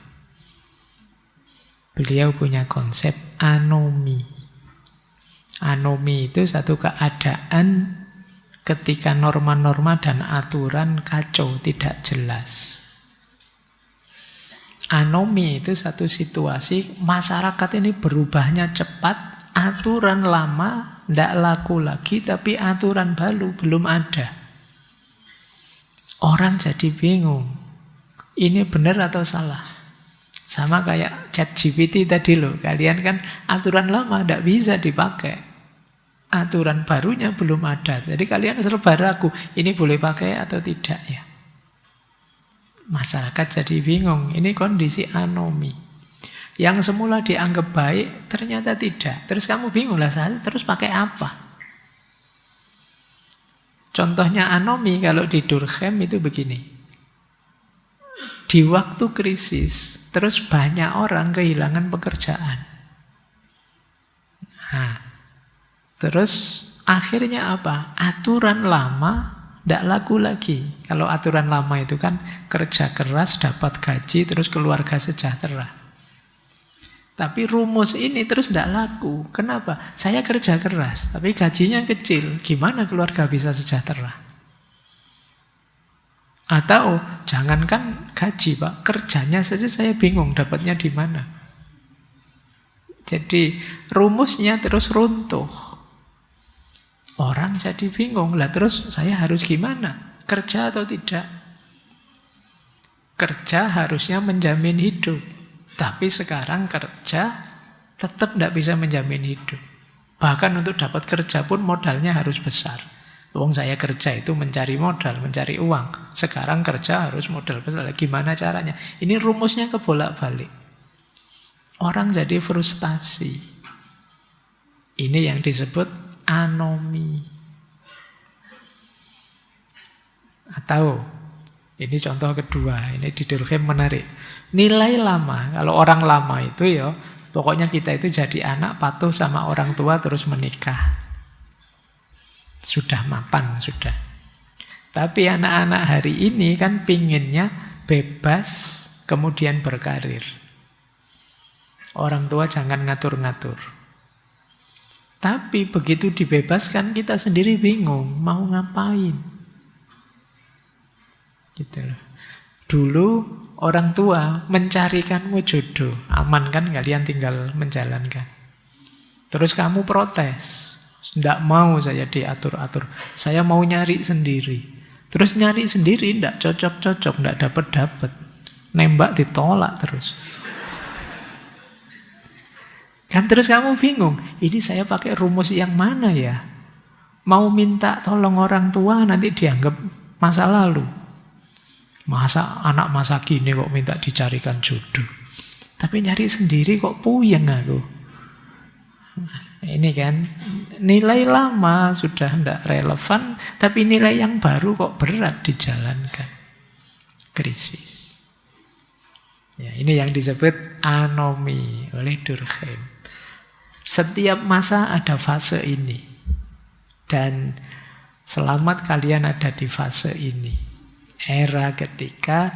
Beliau punya konsep anomi. Anomi itu satu keadaan ketika norma-norma dan aturan kacau, tidak jelas. Anomi itu satu situasi masyarakat ini berubahnya cepat, aturan lama tidak laku lagi, tapi aturan baru belum ada. Orang jadi bingung, ini benar atau salah? Sama kayak ChatGPT tadi loh, kalian kan aturan lama tidak bisa dipakai. Aturan barunya belum ada, jadi kalian serba ragu, ini boleh pakai atau tidak ya. Masyarakat jadi bingung, ini kondisi anomi. Yang semula dianggap baik, ternyata tidak. Terus kamu bingung lah, terus pakai apa? Contohnya anomi kalau di Durkheim itu begini. Di waktu krisis, terus banyak orang kehilangan pekerjaan. Nah, terus akhirnya apa? Aturan lama tidak laku lagi. Kalau aturan lama itu kan kerja keras, dapat gaji, terus keluarga sejahtera. Tapi rumus ini terus tidak laku. Kenapa? Saya kerja keras, tapi gajinya kecil. Gimana keluarga bisa sejahtera? Atau jangankan gaji, Pak, kerjanya saja saya bingung dapatnya di mana. Jadi rumusnya terus runtuh. Orang jadi bingung, lah terus saya harus gimana? Kerja atau tidak? Kerja harusnya menjamin hidup. Tapi sekarang kerja tetap tidak bisa menjamin hidup. Bahkan untuk dapat kerja pun modalnya harus besar. Wong saya kerja itu mencari modal, mencari uang. Sekarang kerja harus modal besar. Gimana caranya? Ini rumusnya kebolak-balik. Orang jadi frustasi. Ini yang disebut anomi. Atau ini contoh kedua, ini di Durkheim menarik. Nilai lama, kalau orang lama itu ya, pokoknya kita itu jadi anak patuh sama orang tua terus menikah. Sudah mapan, sudah. Tapi anak-anak hari ini kan pinginnya bebas, kemudian berkarir. Orang tua jangan ngatur-ngatur. Tapi begitu dibebaskan kita sendiri bingung, mau ngapain. Gitu loh. Dulu orang tua mencarikanmu jodoh, aman kan kalian tinggal menjalankan. Terus kamu protes. Tidak mau saya diatur-atur. Saya mau nyari sendiri. Terus nyari sendiri tidak cocok-cocok, tidak dapat-dapat. Nembak ditolak terus. Kan terus kamu bingung. Ini saya pakai rumus yang mana ya? Mau minta tolong orang tua nanti dianggap masa lalu. Masa anak masa kini kok minta dicarikan jodoh. Tapi nyari sendiri kok puyeng aku. Ini kan nilai lama sudah tidak relevan, tapi nilai yang baru kok berat dijalankan. Krisis. Ya, ini yang disebut anomi oleh Durkheim. Setiap masa ada fase ini. Dan selamat kalian ada di fase ini. Era ketika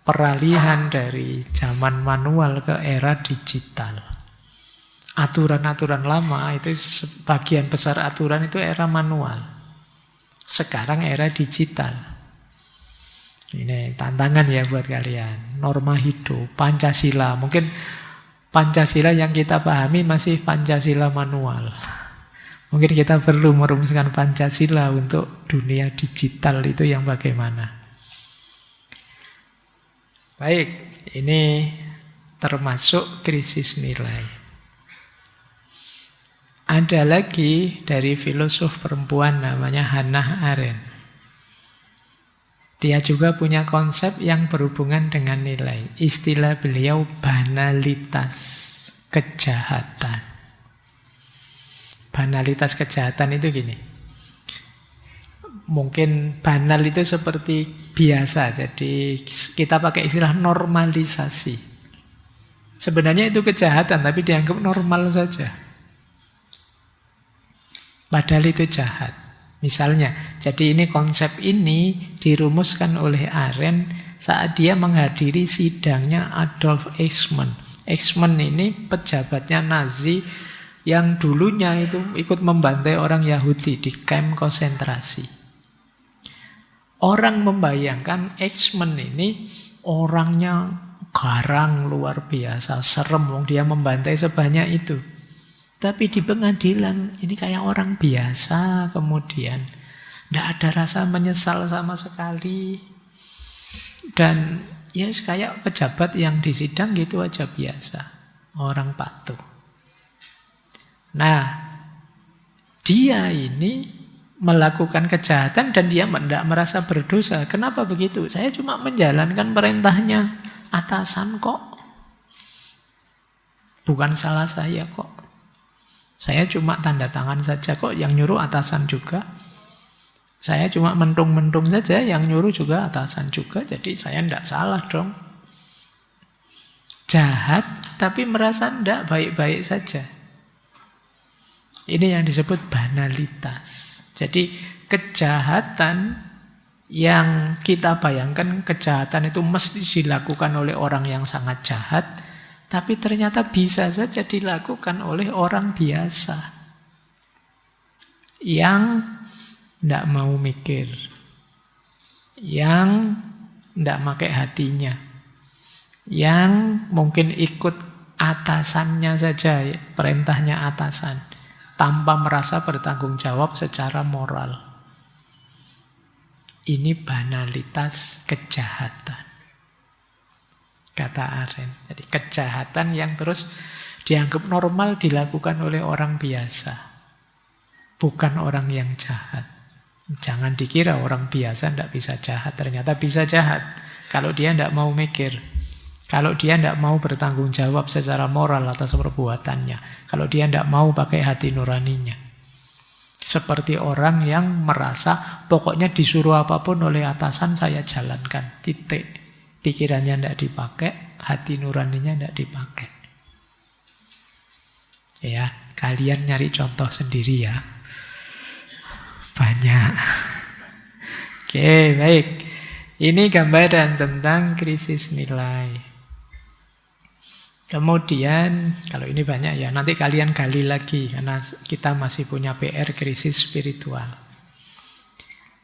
peralihan dari zaman manual ke era digital. Aturan-aturan lama itu sebagian besar aturan itu era manual. Sekarang era digital. Ini tantangan ya buat kalian. Norma hidup, Pancasila. Mungkin Pancasila yang kita pahami masih Pancasila manual. Mungkin kita perlu merumuskan Pancasila untuk dunia digital itu yang bagaimana. Baik, ini termasuk krisis nilai. Ada lagi dari filosof perempuan namanya Hannah Arendt. Dia juga punya konsep yang berhubungan dengan nilai. Istilah beliau banalitas kejahatan. Banalitas kejahatan itu gini. Mungkin banal itu seperti biasa. Jadi kita pakai istilah normalisasi. Sebenarnya itu kejahatan tapi dianggap normal saja. Padahal itu jahat. Misalnya, jadi ini konsep ini dirumuskan oleh Arendt saat dia menghadiri sidangnya Adolf Eichmann. Eichmann ini pejabatnya Nazi yang dulunya itu ikut membantai orang Yahudi di kamp konsentrasi. Orang membayangkan Eichmann ini orangnya garang luar biasa, serem, wong dia membantai sebanyak itu. Tapi di pengadilan ini kayak orang biasa, kemudian tidak ada rasa menyesal sama sekali. Dan ya kayak pejabat yang di sidang gitu aja biasa, orang patuh. Nah, dia ini melakukan kejahatan dan dia tidak merasa berdosa. Kenapa begitu? Saya cuma menjalankan perintahnya atasan kok. Bukan salah saya kok. Saya cuma tanda tangan saja kok, yang nyuruh atasan juga. Saya cuma mentung-mentung saja, yang nyuruh juga atasan juga. Jadi saya tidak salah dong. Jahat tapi merasa tidak baik-baik saja. Ini yang disebut banalitas. Jadi kejahatan yang kita bayangkan kejahatan itu mesti dilakukan oleh orang yang sangat jahat, tapi ternyata bisa saja dilakukan oleh orang biasa yang tidak mau mikir, yang tidak pakai hatinya, yang mungkin ikut atasannya saja, perintahnya atasan, tanpa merasa bertanggung jawab secara moral. Ini banalitas kejahatan, kata Arendt. Jadi kejahatan yang terus dianggap normal dilakukan oleh orang biasa, bukan orang yang jahat. Jangan dikira orang biasa tidak bisa jahat. Ternyata bisa jahat kalau dia tidak mau mikir, kalau dia tidak mau bertanggung jawab secara moral atas perbuatannya, kalau dia tidak mau pakai hati nuraninya. Seperti orang yang merasa pokoknya disuruh apapun oleh atasan saya jalankan, titik. Pikirannya tidak dipakai, hati nuraninya tidak dipakai. Ya, kalian nyari contoh sendiri ya. Banyak. Oke, baik. Ini gambaran tentang krisis nilai. Kemudian, kalau ini banyak ya, nanti kalian gali lagi, karena kita masih punya PR krisis spiritual.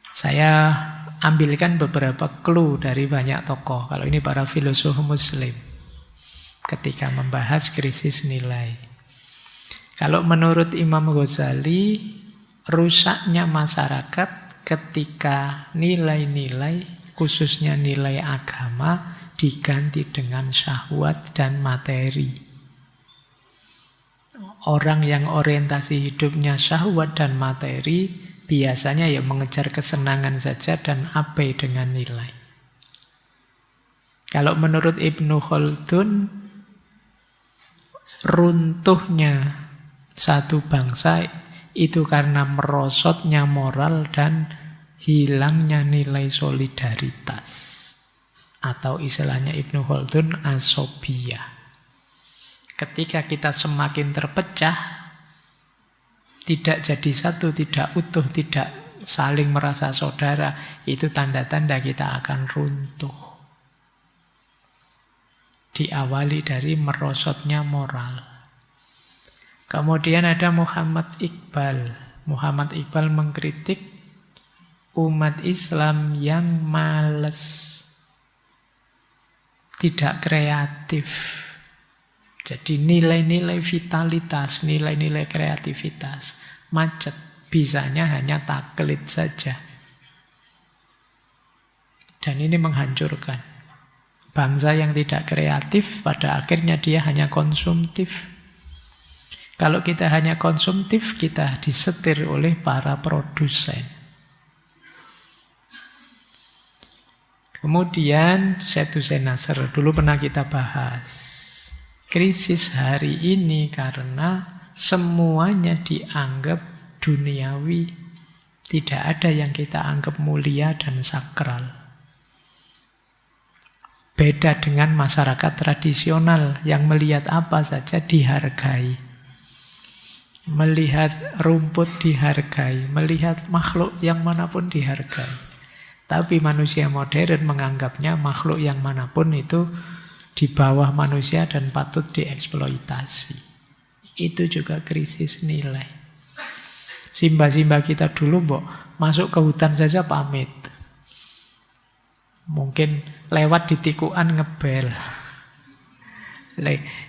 Saya ambilkan beberapa clue dari banyak tokoh. Kalau ini para filosof muslim, ketika membahas krisis nilai. Kalau menurut Imam Ghazali, rusaknya masyarakat ketika nilai-nilai, khususnya nilai agama, diganti dengan syahwat dan materi. Orang yang orientasi hidupnya syahwat dan materi biasanya ya mengejar kesenangan saja dan abai dengan nilai. Kalau menurut Ibnu Khaldun, runtuhnya satu bangsa itu karena merosotnya moral dan hilangnya nilai solidaritas. Atau istilahnya Ibnu Khaldun asobiyah. Ketika kita semakin terpecah, tidak jadi satu, tidak utuh, tidak saling merasa saudara, itu tanda-tanda kita akan runtuh. Diawali dari merosotnya moral. Kemudian ada Muhammad Iqbal. Muhammad Iqbal mengkritik umat Islam yang malas, tidak kreatif. Jadi nilai-nilai vitalitas, nilai-nilai kreativitas macet, bisanya hanya taklid saja. Dan ini menghancurkan. Bangsa yang tidak kreatif pada akhirnya dia hanya konsumtif. Kalau kita hanya konsumtif, kita disetir oleh para produsen. Kemudian Setu Senasar, dulu pernah kita bahas. Krisis hari ini karena semuanya dianggap duniawi. Tidak ada yang kita anggap mulia dan sakral. Beda dengan masyarakat tradisional yang melihat apa saja dihargai. melihat rumput dihargai, melihat makhluk yang manapun dihargai. Tapi manusia modern menganggapnya makhluk yang manapun itu di bawah manusia dan patut dieksploitasi. Itu juga krisis nilai. Simba-simba kita dulu, mbok, masuk ke hutan saja pamit. Mungkin lewat di tikuan ngebel.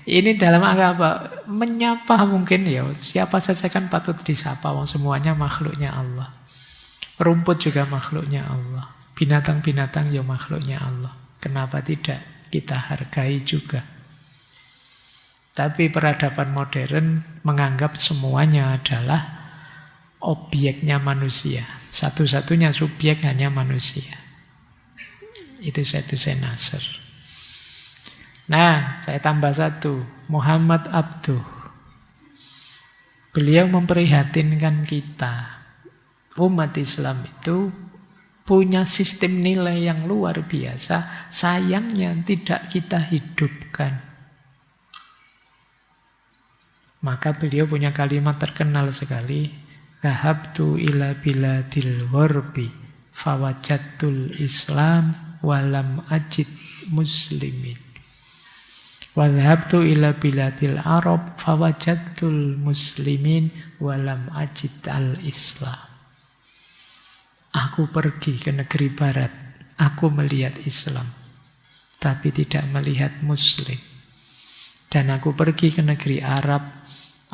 Ini dalam apa? Menyapa mungkin ya. Siapa saja kan patut disapa. Semuanya makhluknya Allah. Rumput juga makhluknya Allah. Binatang-binatang ya makhluknya Allah. Kenapa tidak kita hargai juga? Tapi peradaban modern menganggap semuanya adalah objeknya manusia. Satu-satunya subjek hanya manusia. Itu Sayyidina Nasr. Nah, saya tambah satu. Muhammad Abduh. Beliau memprihatinkan kita. Umat Islam itu punya sistem nilai yang luar biasa. Sayangnya tidak kita hidupkan. Maka beliau punya kalimat terkenal sekali. Dhahabtu ila biladil gharbi fawajadtul Islam walam ajid muslimin. Wadhabtu ila biladil Arab fawajadtul muslimin walam ajid al-Islam. Aku pergi ke negeri barat, aku melihat Islam, tapi tidak melihat Muslim. Dan aku pergi ke negeri Arab,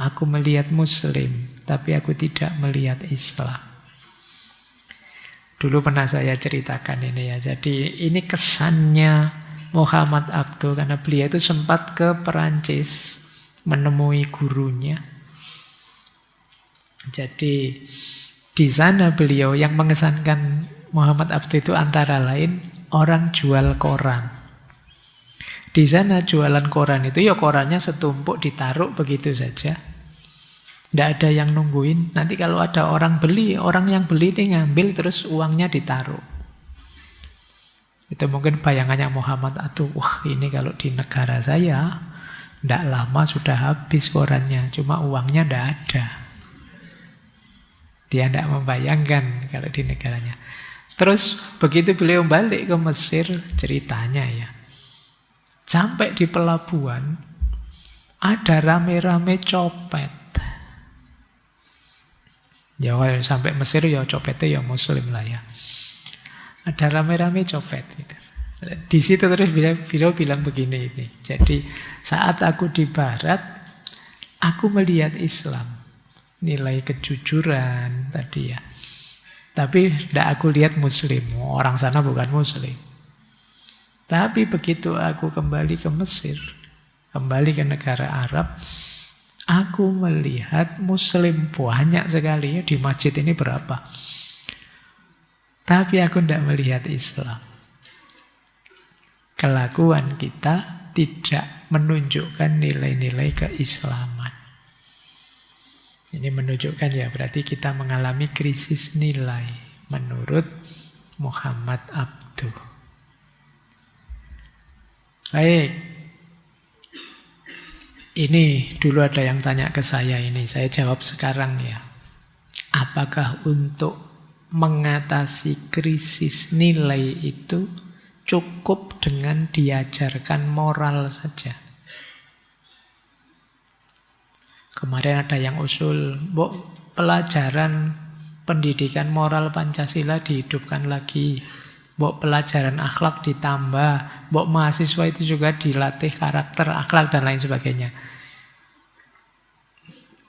aku melihat Muslim, tapi aku tidak melihat Islam. Dulu pernah saya ceritakan ini ya. Jadi ini kesannya Muhammad Abduh, karena beliau itu sempat ke Perancis menemui gurunya. Jadi di sana beliau yang mengesankan Muhammad Abduh itu antara lain orang jual koran. Di sana jualan koran itu ya korannya setumpuk ditaruh begitu saja. Tidak ada yang nungguin. Nanti kalau ada orang beli, orang yang beli ini ngambil terus uangnya ditaruh. Itu mungkin bayangannya Muhammad Abduh. Wah, ini kalau di negara saya tidak lama sudah habis korannya. Cuma uangnya tidak ada. Dia tidak membayangkan kalau di negaranya. Terus begitu beliau balik ke Mesir, ceritanya ya. Sampai di pelabuhan, ada rame-rame copet. Ya sampai Mesir ya copetnya ya Muslim lah ya. Ada rame-rame copet gitu. Di situ terus beliau bilang begini ini. Jadi saat aku di barat, aku melihat Islam, nilai kejujuran tadi ya. Tapi tidak aku lihat Muslim. Orang sana bukan Muslim. Tapi begitu aku kembali ke Mesir, kembali ke negara Arab, aku melihat Muslim banyak sekali. Di masjid ini berapa? Tapi aku tidak melihat Islam. Kelakuan kita tidak menunjukkan nilai-nilai keislaman. Ini menunjukkan ya berarti kita mengalami krisis nilai menurut Muhammad Abduh. Baik. Ini dulu ada yang tanya ke saya ini, saya jawab sekarang ya. Apakah untuk mengatasi krisis nilai itu cukup dengan diajarkan moral saja? Kemarin ada yang usul, pelajaran pendidikan moral Pancasila dihidupkan lagi. Pelajaran akhlak ditambah, mahasiswa itu juga dilatih karakter, akhlak dan lain sebagainya.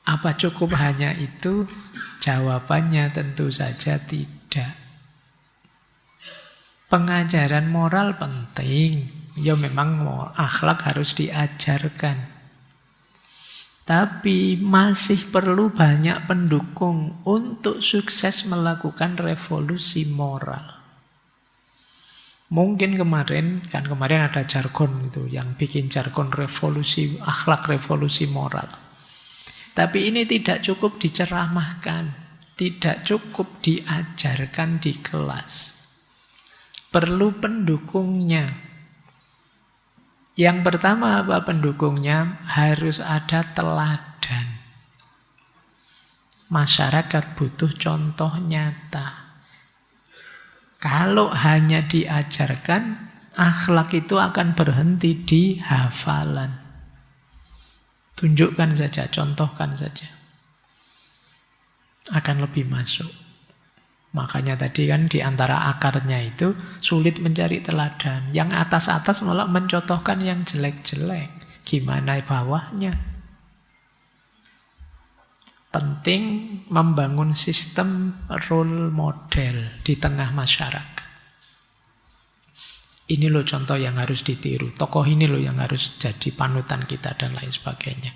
Apa cukup hanya itu? Jawabannya tentu saja tidak. Pengajaran moral penting. Ya memang akhlak harus diajarkan. Tapi masih perlu banyak pendukung untuk sukses melakukan revolusi moral. Mungkin kemarin ada jargon itu yang bikin jargon revolusi akhlak, revolusi moral. Tapi ini tidak cukup diceramahkan, tidak cukup diajarkan di kelas. Perlu pendukungnya. Yang pertama apa pendukungnya? Harus ada teladan. Masyarakat butuh contoh nyata. Kalau hanya diajarkan, akhlak itu akan berhenti di hafalan. Tunjukkan saja, contohkan saja. Akan lebih masuk. Makanya tadi kan di antara akarnya itu sulit mencari teladan. Yang atas-atas malah mencontohkan yang jelek-jelek. Gimana bawahnya? Penting membangun sistem role model di tengah masyarakat. Ini loh contoh yang harus ditiru. Tokoh ini loh yang harus jadi panutan kita dan lain sebagainya.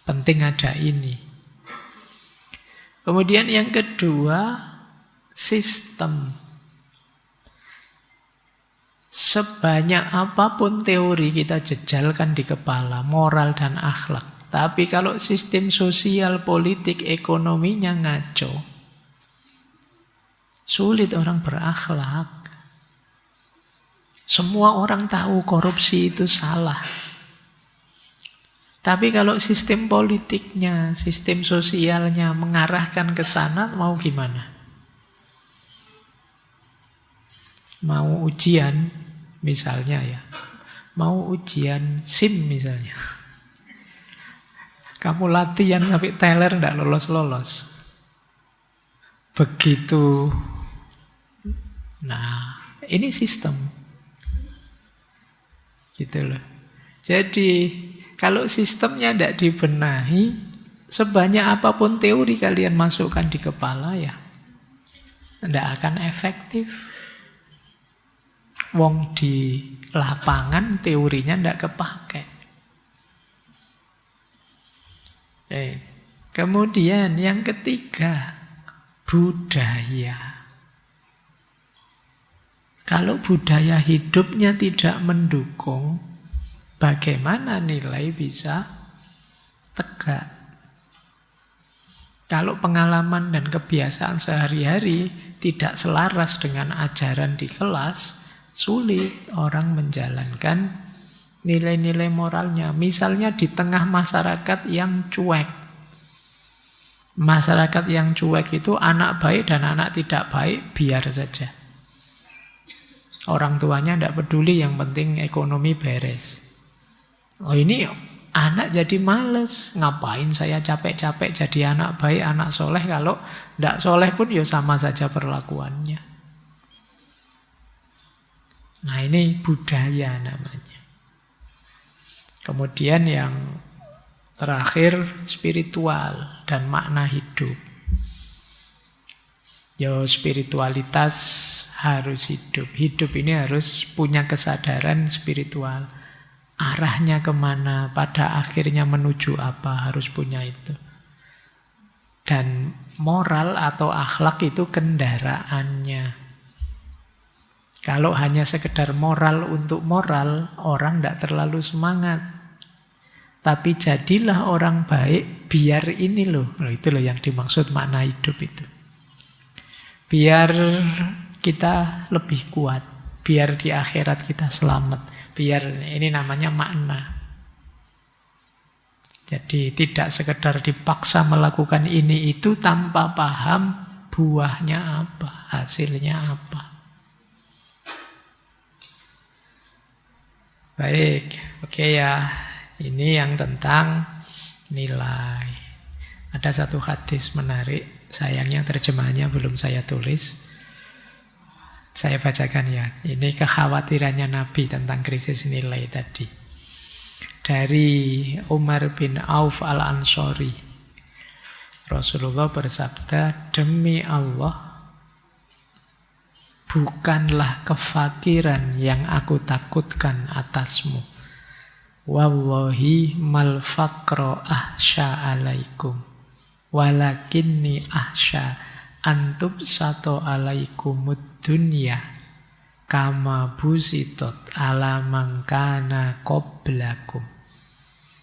Penting ada ini. Kemudian yang kedua, sistem. Sebanyak apapun teori kita jejalkan di kepala, moral dan akhlak. Tapi kalau sistem sosial, politik, ekonominya ngaco, sulit orang berakhlak. Semua orang tahu korupsi itu salah. Tapi kalau sistem politiknya, sistem sosialnya mengarahkan ke sana, mau gimana? Mau ujian, misalnya ya. Mau ujian SIM misalnya. Kamu latihan sampai teler tidak lolos-lolos. Begitu. Nah, ini sistem. Gitu loh. Jadi, kalau sistemnya tidak dibenahi, sebanyak apapun teori kalian masukkan di kepala ya, tidak akan efektif. Wong di lapangan teorinya tidak kepake. Kemudian yang ketiga, budaya. Kalau budaya hidupnya tidak mendukung, bagaimana nilai bisa tegak? Kalau pengalaman dan kebiasaan sehari-hari tidak selaras dengan ajaran di kelas, sulit orang menjalankan nilai-nilai moralnya. Misalnya di tengah masyarakat yang cuek. Masyarakat yang cuek itu anak baik dan anak tidak baik, biar saja. Orang tuanya tidak peduli, yang penting ekonomi beres. Oh ini anak jadi males. Ngapain saya capek-capek jadi anak baik, anak soleh, kalau tidak soleh pun ya sama saja perlakuannya. Nah ini budaya namanya. Kemudian yang terakhir, spiritual dan makna hidup. Spiritualitas harus hidup. Hidup ini harus punya kesadaran spiritual. Arahnya kemana, pada akhirnya menuju apa, harus punya itu. Dan moral atau akhlak itu kendaraannya. Kalau hanya sekedar moral untuk moral, orang tidak terlalu semangat. Tapi jadilah orang baik, biar ini loh. Itu loh yang dimaksud makna hidup itu. Biar kita lebih kuat. Biar di akhirat kita selamat. Biar ini namanya makna. Jadi tidak sekedar dipaksa melakukan ini itu tanpa paham buahnya apa, hasilnya apa. Baik, oke ya. Ini yang tentang nilai. Ada satu hadis menarik, sayangnya terjemahannya belum saya tulis. Saya bacakan ya. Ini kekhawatirannya Nabi tentang krisis nilai tadi. Dari Umar bin Auf al-Ansori. Rasulullah bersabda, demi Allah, bukanlah kefakiran yang aku takutkan atasmu. Wallahi mal faqra ahsya alaikum walakinni ahsya antub sato alaikumud dunya kama busitot ala mangkana qablakum.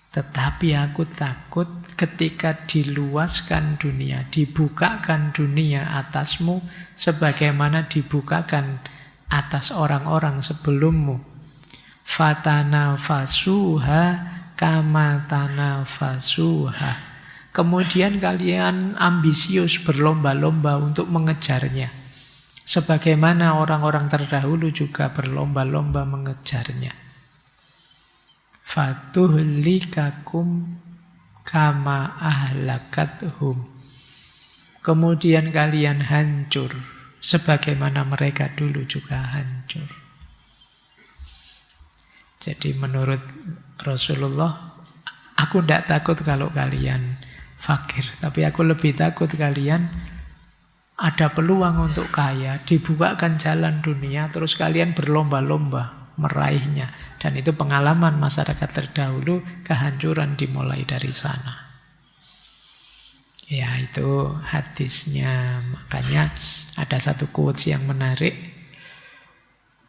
Tetapi aku takut ketika diluaskan dunia, dibukakan dunia atasmu sebagaimana dibukakan atas orang-orang sebelummu. Fatana fasuha kama tanafasuha. Kemudian kalian ambisius, berlomba-lomba untuk mengejarnya. Sebagaimana orang-orang terdahulu juga berlomba-lomba mengejarnya. Fatuhlikakum kama ahlakathum. Kemudian kalian hancur, sebagaimana mereka dulu juga hancur. Jadi menurut Rasulullah, aku tidak takut kalau kalian fakir, tapi aku lebih takut kalian ada peluang untuk kaya, dibukakan jalan dunia, terus kalian berlomba-lomba meraihnya. Dan itu pengalaman masyarakat terdahulu, kehancuran dimulai dari sana. Ya, itu hadisnya. Makanya ada satu quotes yang menarik.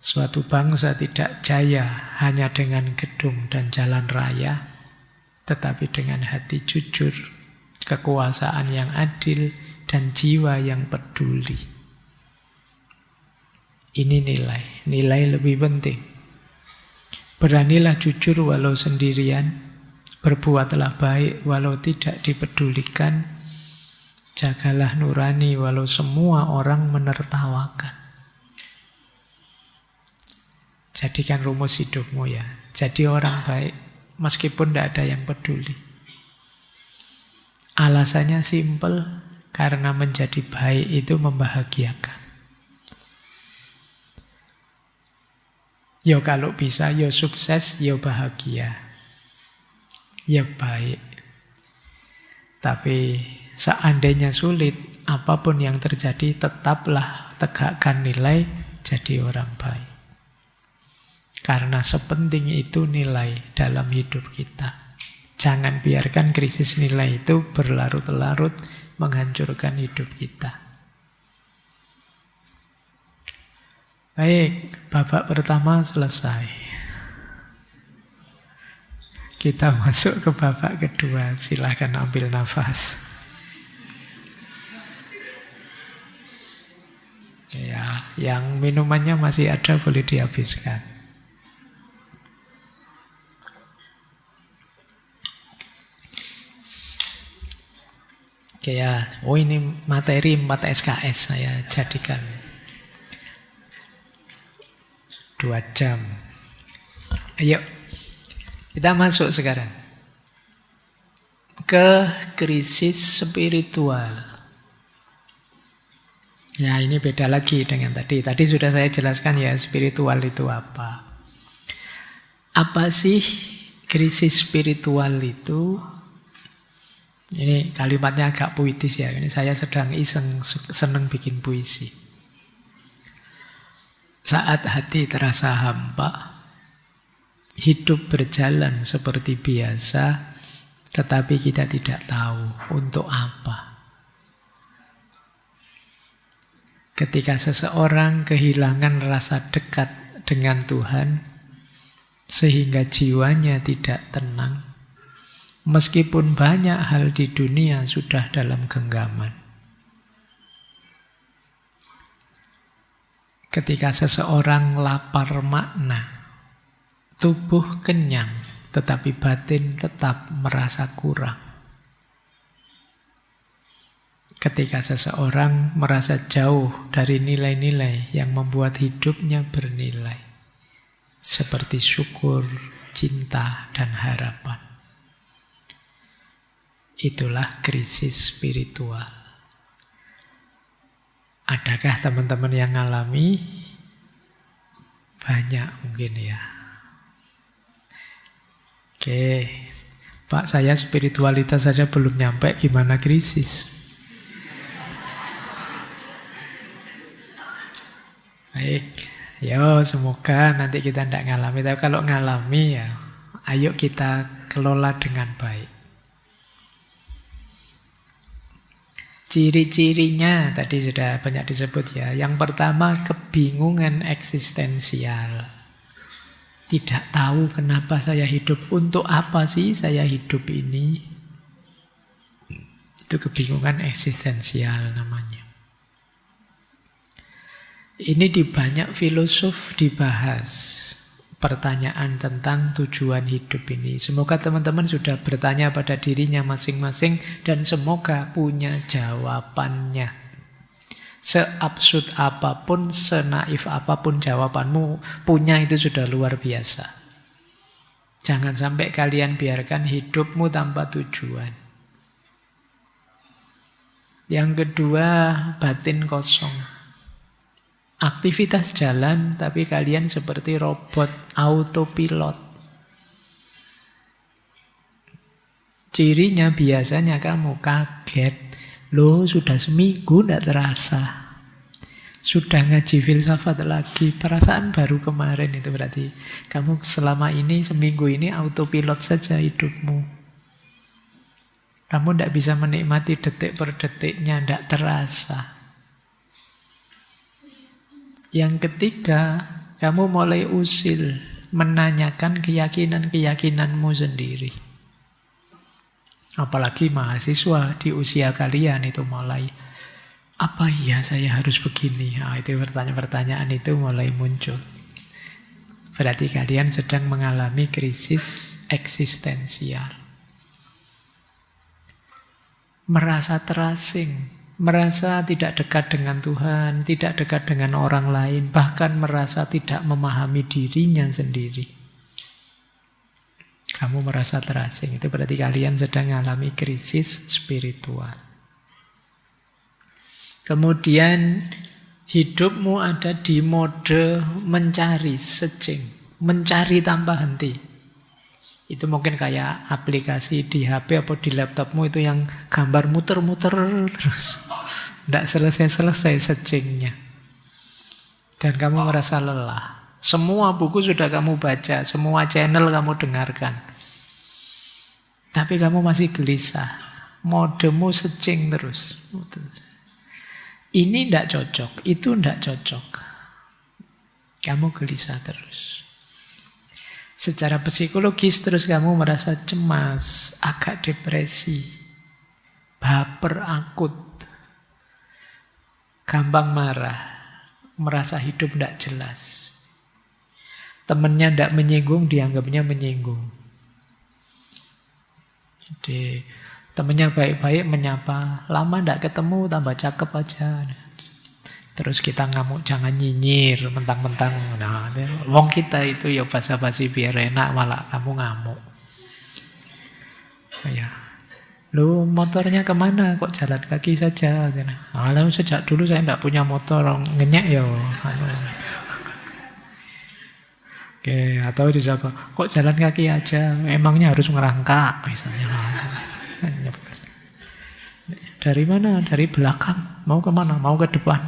Suatu bangsa tidak jaya hanya dengan gedung dan jalan raya, tetapi dengan hati jujur, kekuasaan yang adil, dan jiwa yang peduli. Ini nilai lebih penting. Beranilah jujur walau sendirian, berbuatlah baik walau tidak dipedulikan, jagalah nurani walau semua orang menertawakan. Jadikan rumus hidupmu ya, jadi orang baik meskipun tidak ada yang peduli. Alasannya simpel, karena menjadi baik itu membahagiakan. Yo kalau bisa, yo sukses, yo bahagia, yo baik. Tapi seandainya sulit, apapun yang terjadi, tetaplah tegakkan nilai, jadi orang baik. Karena sepenting itu nilai dalam hidup kita. Jangan biarkan krisis nilai itu berlarut-larut menghancurkan hidup kita. Baik, babak pertama selesai. Kita masuk ke babak kedua. Silahkan ambil nafas. Ya, yang minumannya masih ada boleh dihabiskan. Oke ya, oh ini materi 4 SKS saya jadikan 2 jam. Ayo, kita masuk sekarang ke krisis spiritual. Ya, ini beda lagi dengan tadi. Tadi sudah saya jelaskan ya, spiritual itu apa. Apa sih krisis spiritual itu? Ini kalimatnya agak puitis ya. Ini saya sedang seneng bikin puisi. Saat hati terasa hampa, hidup berjalan seperti biasa, tetapi kita tidak tahu untuk apa. Ketika seseorang kehilangan rasa dekat dengan Tuhan, sehingga jiwanya tidak tenang, meskipun banyak hal di dunia sudah dalam genggaman. Ketika seseorang lapar makna, tubuh kenyang, tetapi batin tetap merasa kurang. Ketika seseorang merasa jauh dari nilai-nilai yang membuat hidupnya bernilai, seperti syukur, cinta, dan harapan. Itulah krisis spiritual. Adakah teman-teman yang ngalami? Banyak mungkin ya. Oke, Pak, saya spiritualitas saja belum nyampe, gimana krisis? Baik, yo semoga nanti kita tidak ngalami. Tapi kalau ngalami ya, ayo kita kelola dengan baik. Ciri-cirinya tadi sudah banyak disebut ya. Yang pertama, kebingungan eksistensial. Tidak tahu kenapa saya hidup, untuk apa sih saya hidup ini. Itu kebingungan eksistensial namanya. Ini di banyak filosof dibahas. pertanyaan tentang tujuan hidup ini. Semoga teman-teman sudah bertanya pada dirinya masing-masing dan semoga punya jawabannya. Seabsurd apapun, senaif apapun jawabanmu, punya itu sudah luar biasa. Jangan sampai kalian biarkan hidupmu tanpa tujuan. Yang kedua, batin kosong. Aktivitas jalan, tapi kalian seperti robot autopilot. Cirinya biasanya kamu kaget. Loh, sudah seminggu tidak terasa. Sudah ngaji filsafat lagi. Perasaan baru kemarin itu berarti. Kamu selama ini, seminggu ini autopilot saja hidupmu. Kamu tidak bisa menikmati detik per detiknya, tidak terasa. Yang ketiga, kamu mulai usil, menanyakan keyakinan-keyakinanmu sendiri. Apalagi mahasiswa di usia kalian itu mulai, apa iya saya harus begini? Nah, itu pertanyaan-pertanyaan itu mulai muncul. Berarti kalian sedang mengalami krisis eksistensial. Merasa terasing, merasa tidak dekat dengan Tuhan, tidak dekat dengan orang lain, bahkan merasa tidak memahami dirinya sendiri. Kamu merasa terasing, itu berarti kalian sedang mengalami krisis spiritual. Kemudian hidupmu ada di mode mencari, searching, mencari tanpa henti. Itu mungkin kayak aplikasi di HP atau di laptopmu itu yang gambar muter-muter terus. Tidak selesai-selesai searchingnya. Dan kamu merasa lelah. Semua buku sudah kamu baca, semua channel kamu dengarkan. Tapi kamu masih gelisah. Modemu searching terus. Ini tidak cocok, itu tidak cocok. Kamu gelisah terus. Secara psikologis terus kamu merasa cemas, agak depresi, baper akut, gampang marah, merasa hidup tidak jelas. Temannya tidak menyinggung, dianggapnya menyinggung. Jadi temannya baik-baik menyapa, lama tidak ketemu, tambah cakep aja. Terus kita ngamuk, jangan nyinyir, mentang-mentang. Nah, wong kita itu ya basa-basi biar enak, malah kamu ngamuk. Ya. Lu motornya kemana? Kok jalan kaki saja? Alah, sejak dulu saya tidak punya motor, ngenyek ya. Oke, atau disapa, kok jalan kaki aja? Emangnya harus ngerangkak misalnya. Dari mana? Dari belakang. Mau kemana? Mau ke depan.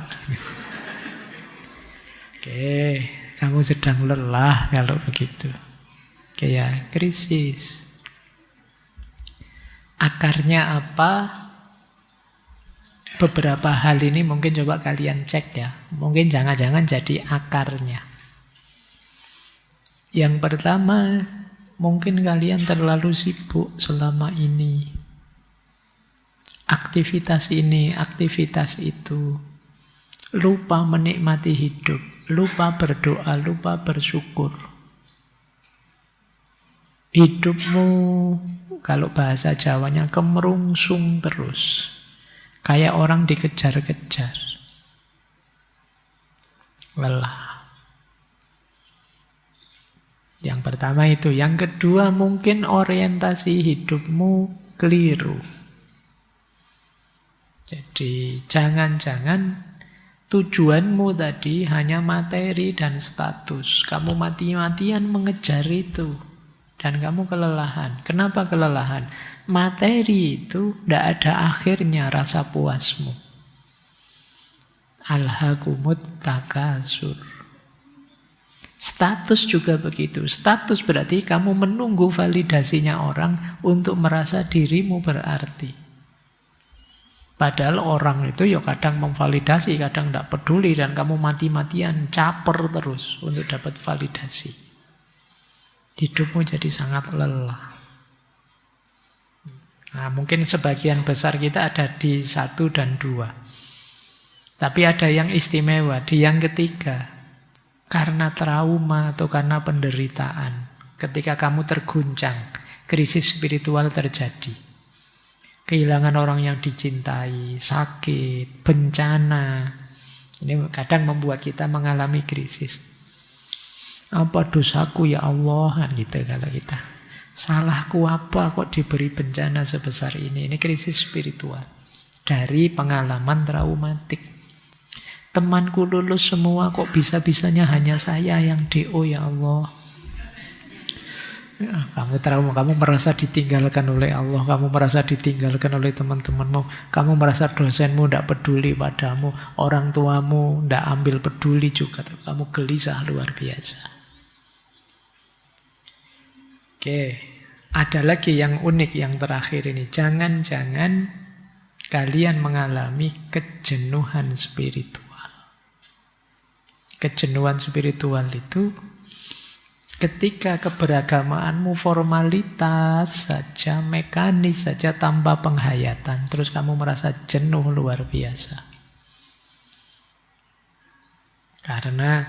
Oke, kamu sedang lelah kalau begitu. Oke ya, krisis. Akarnya apa? Beberapa hal ini mungkin coba kalian cek ya. Mungkin jangan-jangan jadi akarnya. Yang pertama, mungkin kalian terlalu sibuk selama ini. Aktivitas ini, aktivitas itu. Lupa menikmati hidup, lupa berdoa, lupa bersyukur. Hidupmu, kalau bahasa Jawanya, kemerungsung terus. Kayak orang dikejar-kejar. Lelah. Yang pertama itu. Yang kedua, mungkin orientasi hidupmu keliru. Jadi jangan-jangan tujuanmu tadi hanya materi dan status. Kamu mati-matian mengejar itu. Dan kamu kelelahan. Kenapa kelelahan? Materi itu tidak ada akhirnya rasa puasmu. Alhaakumut takasur. Status juga begitu. Status berarti kamu menunggu validasinya orang untuk merasa dirimu berarti. Padahal orang itu ya kadang memvalidasi, kadang tidak peduli, dan kamu mati-matian caper terus untuk dapat validasi. Hidupmu jadi sangat lelah. Nah, mungkin sebagian besar kita ada di 1 dan 2. Tapi ada yang istimewa, di yang ketiga. karena trauma atau karena penderitaan. Ketika kamu terguncang, krisis spiritual terjadi. Kehilangan orang yang dicintai, sakit, bencana. Ini kadang membuat kita mengalami krisis. Apa dosaku ya Allah? Kan gitu kalau kita. Salahku apa kok diberi bencana sebesar ini? Ini krisis spiritual. Dari pengalaman traumatik. Temanku lulus semua kok bisa-bisanya hanya saya yang DO ya Allah. Ya, kamu trauma, kamu merasa ditinggalkan oleh Allah, kamu merasa ditinggalkan oleh teman-temanmu, kamu merasa dosenmu tidak peduli padamu, orang tuamu tidak ambil peduli juga, kamu gelisah luar biasa. Oke, ada lagi yang unik yang terakhir ini. Jangan-jangan kalian mengalami kejenuhan spiritual. Kejenuhan spiritual itu ketika keberagamaanmu formalitas saja, mekanis saja, tanpa penghayatan, terus kamu merasa jenuh luar biasa. Karena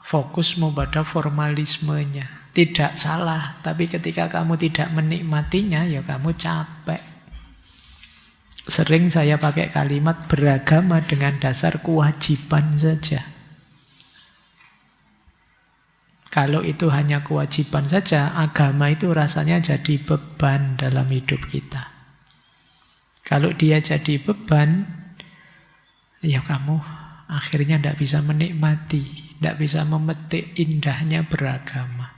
fokusmu pada formalismenya. Tidak salah, tapi ketika kamu tidak menikmatinya, ya kamu capek. Sering saya pakai kalimat beragama dengan dasar kewajiban saja. Kalau itu hanya kewajiban saja, agama itu rasanya jadi beban dalam hidup kita. Kalau dia jadi beban, ya kamu akhirnya tidak bisa menikmati, tidak bisa memetik indahnya beragama.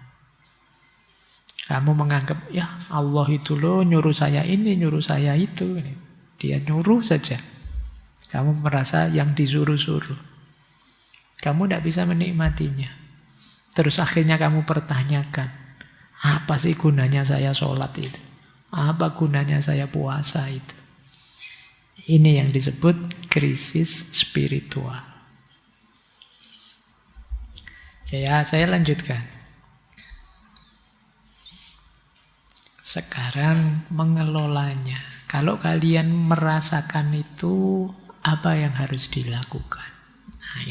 Kamu menganggap, ya Allah itu loh nyuruh saya ini, nyuruh saya itu. Dia nyuruh saja. Kamu merasa yang disuruh-suruh. Kamu tidak bisa menikmatinya. Terus akhirnya kamu pertanyakan, apa sih gunanya saya sholat itu? Apa gunanya saya puasa itu? Ini yang disebut krisis spiritual. Ya, saya lanjutkan. Sekarang mengelolanya. Kalau kalian merasakan itu, apa yang harus dilakukan? Nah,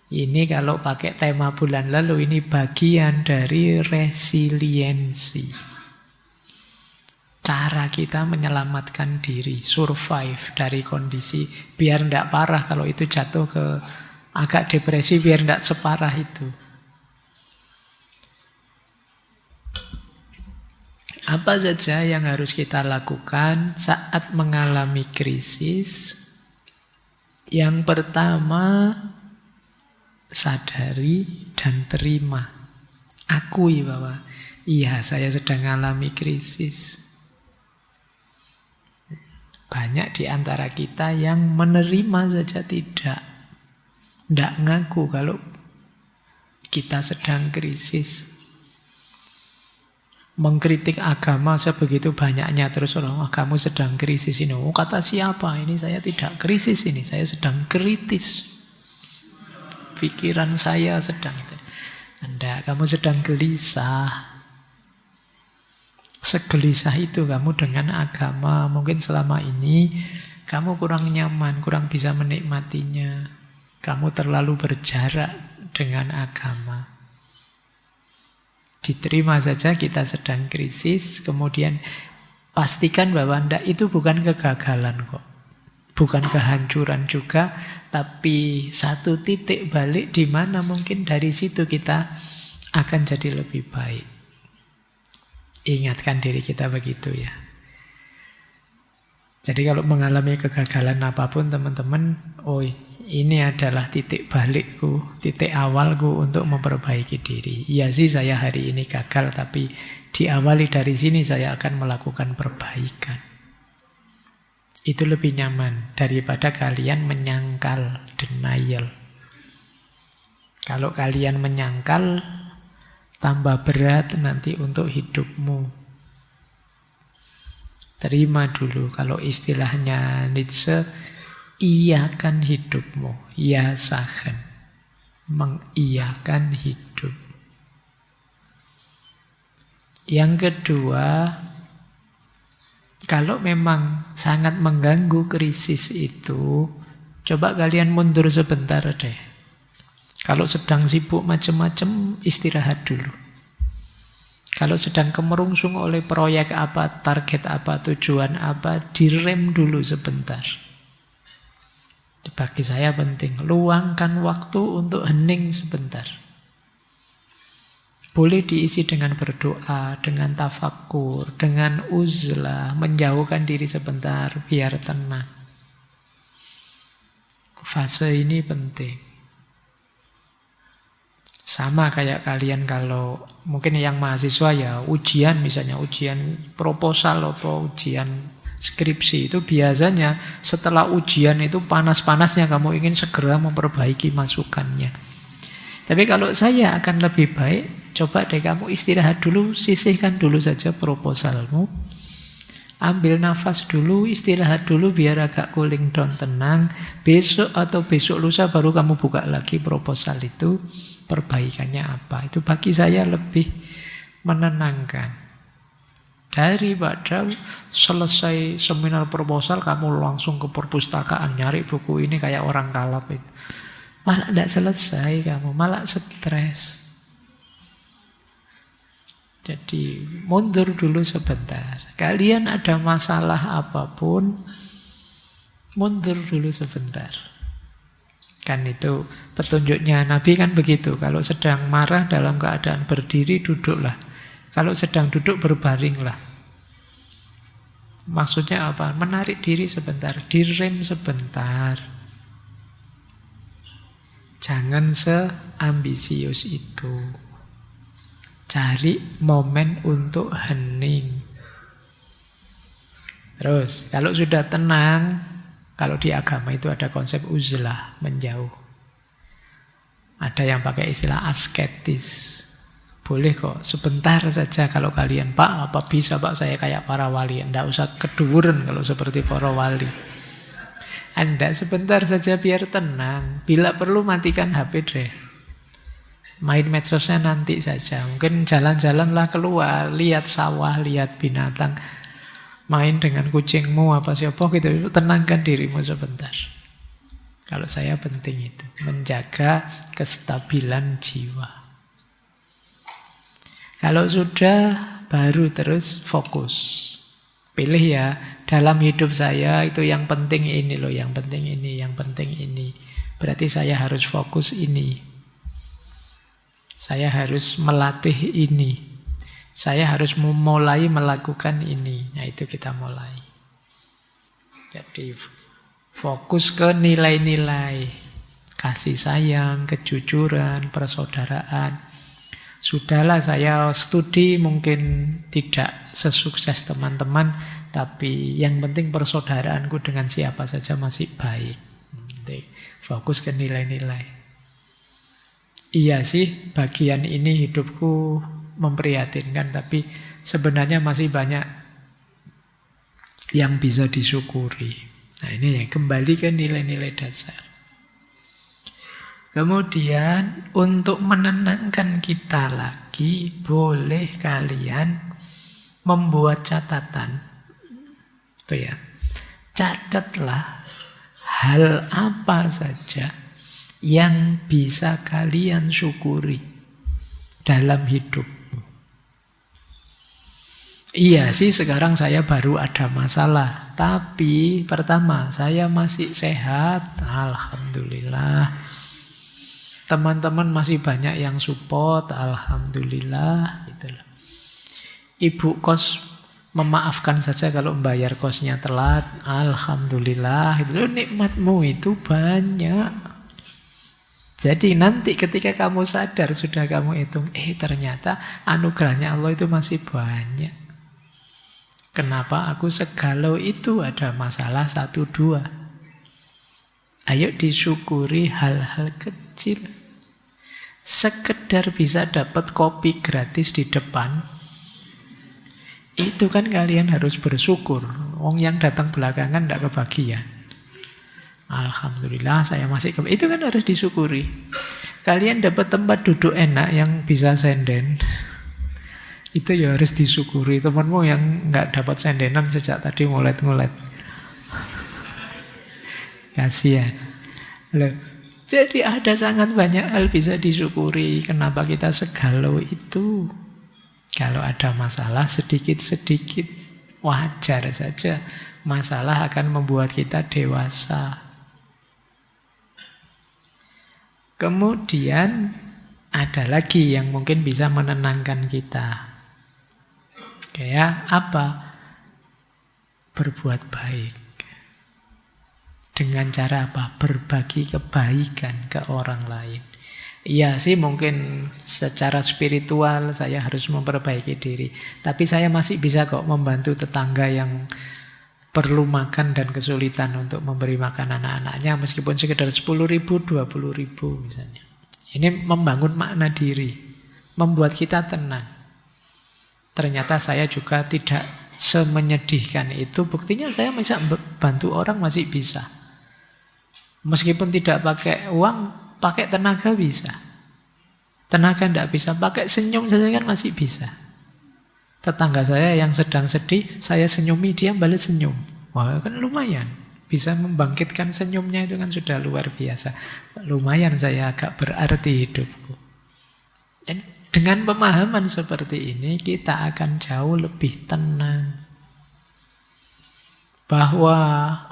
ini kalau pakai tema bulan lalu, ini bagian dari resiliensi. Cara kita menyelamatkan diri, survive dari kondisi, biar tidak parah kalau itu jatuh ke agak depresi, biar tidak separah itu. Apa saja yang harus kita lakukan saat mengalami krisis? Yang pertama, sadari dan terima. Akui bahwa iya, saya sedang mengalami krisis. Banyak di antara kita yang menerima saja tidak ngaku kalau kita sedang krisis. Mengkritik agama sebegitu banyaknya, terus orang, kamu sedang krisis ini. Oh, kata siapa? Ini saya tidak krisis ini, saya sedang kritis. Pikiran saya sedang. Anda, kamu sedang gelisah. Segelisah itu kamu dengan agama. Mungkin selama ini kamu kurang nyaman, kurang bisa menikmatinya. Kamu terlalu berjarak dengan agama. Diterima saja kita sedang krisis, kemudian pastikan bahwa itu bukan kegagalan kok. Bukan kehancuran juga, tapi satu titik balik di mana mungkin dari situ kita akan jadi lebih baik. Ingatkan diri kita begitu ya. Jadi kalau mengalami kegagalan apapun teman-teman, ini adalah titik balikku, titik awalku untuk memperbaiki diri. Iya sih saya hari ini gagal, tapi diawali dari sini saya akan melakukan perbaikan. Itu lebih nyaman daripada kalian menyangkal, denial. Kalau kalian menyangkal, tambah berat nanti untuk hidupmu. Terima dulu, kalau istilahnya Nietzsche, iyakan hidupmu, yasakan, mengiyakan hidup. Yang kedua, kalau memang sangat mengganggu krisis itu, coba kalian mundur sebentar deh. Kalau sedang sibuk macam-macam, istirahat dulu. Kalau sedang kemerungsung oleh proyek apa, target apa, tujuan apa, direm dulu sebentar. Bagi saya penting, luangkan waktu untuk hening sebentar. Boleh diisi dengan berdoa, dengan tafakkur, dengan uzlah, menjauhkan diri sebentar biar tenang. Fase ini penting. Sama kayak kalian kalau mungkin yang mahasiswa ya ujian, misalnya ujian proposal atau ujian skripsi, itu biasanya setelah ujian itu panas-panasnya kamu ingin segera memperbaiki masukannya. Tapi kalau saya akan lebih baik, coba deh kamu istirahat dulu, sisihkan dulu saja proposalmu. Ambil nafas dulu, istirahat dulu biar agak cooling down, tenang. Besok atau besok lusa baru kamu buka lagi proposal itu, perbaikannya apa. Itu bagi saya lebih menenangkan. Daripada selesai seminar proposal kamu langsung ke perpustakaan nyari buku ini kayak orang kalap itu. Malah tidak selesai kamu, malah stres. Jadi mundur dulu sebentar. Kalian ada masalah apapun, mundur dulu sebentar. Kan itu petunjuknya Nabi kan begitu. Kalau sedang marah dalam keadaan berdiri, duduklah. Kalau sedang duduk, berbaringlah. Maksudnya apa? Menarik diri sebentar, direm sebentar. Jangan seambisius itu. Cari momen untuk hening. Terus, kalau sudah tenang, kalau di agama itu ada konsep uzlah, menjauh. Ada yang pakai istilah asketis. Boleh kok, sebentar saja kalau kalian, Pak, apa bisa Pak saya kayak para wali? Tidak usah keduren kalau seperti para wali. Anda sebentar saja biar tenang. Bila perlu matikan HP deh. Main medsosnya nanti saja. Mungkin jalan-jalanlah keluar, lihat sawah, lihat binatang. Main dengan kucingmu apa siapa gitu. Tenangkan dirimu sebentar. Kalau saya penting itu. Menjaga kestabilan jiwa. Kalau sudah, baru terus fokus. Pilih ya, dalam hidup saya itu yang penting ini loh, yang penting ini, yang penting ini. Berarti saya harus fokus ini. Saya harus melatih ini. Saya harus memulai melakukan ini. Nah itu kita mulai. Jadi fokus ke nilai-nilai. Kasih sayang, kejujuran, persaudaraan. Sudahlah saya studi mungkin tidak sesukses teman-teman, tapi yang penting persaudaraanku dengan siapa saja masih baik. Fokus ke nilai-nilai. Iya sih, bagian ini hidupku memprihatinkan, tapi sebenarnya masih banyak yang bisa disyukuri. Nah ini ya, kembali ke nilai-nilai dasar. Kemudian untuk menenangkan kita lagi, boleh kalian membuat catatan. Itu ya. Catatlah hal apa saja yang bisa kalian syukuri dalam hidupmu. Iya sih sekarang saya baru ada masalah, tapi pertama saya masih sehat, alhamdulillah. Teman-teman masih banyak yang support, alhamdulillah. Itulah. Ibu kos memaafkan saja kalau membayar kosnya telat, alhamdulillah. Itu nikmatmu itu banyak. Jadi nanti ketika kamu sadar, sudah kamu hitung, ternyata anugerahnya Allah itu masih banyak. Kenapa aku segalau itu? Ada masalah 1-2. Ayo disyukuri hal-hal kecil. Sekedar bisa dapat kopi gratis di depan, itu kan kalian harus bersyukur. Wong yang datang belakangan tidak kebagian. Alhamdulillah saya masih itu kan harus disyukuri. Kalian dapat tempat duduk enak yang bisa senden, itu ya harus disyukuri. Temanmu yang nggak dapat sendenan sejak tadi ngulet-ngulet, kasihan. Loh, Jadi ada sangat banyak hal bisa disyukuri. Kenapa kita segalau itu? Kalau ada masalah sedikit-sedikit, wajar saja. Masalah akan membuat kita dewasa. Kemudian ada lagi yang mungkin bisa menenangkan kita. Kayak apa? Berbuat baik. Dengan cara apa? Berbagi kebaikan ke orang lain. Iya sih, mungkin secara spiritual saya harus memperbaiki diri. Tapi saya masih bisa kok membantu tetangga yang perlu makan dan kesulitan untuk memberi makan anak-anaknya. Meskipun sekedar 10.000, 20.000 misalnya. Ini membangun makna diri. Membuat kita tenang. Ternyata saya juga tidak semenyedihkan itu. Buktinya saya bisa bantu orang masih bisa. Meskipun tidak pakai uang, pakai tenaga bisa. Tenaga tidak bisa, pakai senyum saja kan masih bisa. Tetangga saya yang sedang sedih, saya senyumi, dia balik senyum. Wah, kan lumayan. Bisa membangkitkan senyumnya, itu kan sudah luar biasa. Lumayan saya agak berarti hidupku. Dan dengan pemahaman seperti ini, kita akan jauh lebih tenang. Bahwa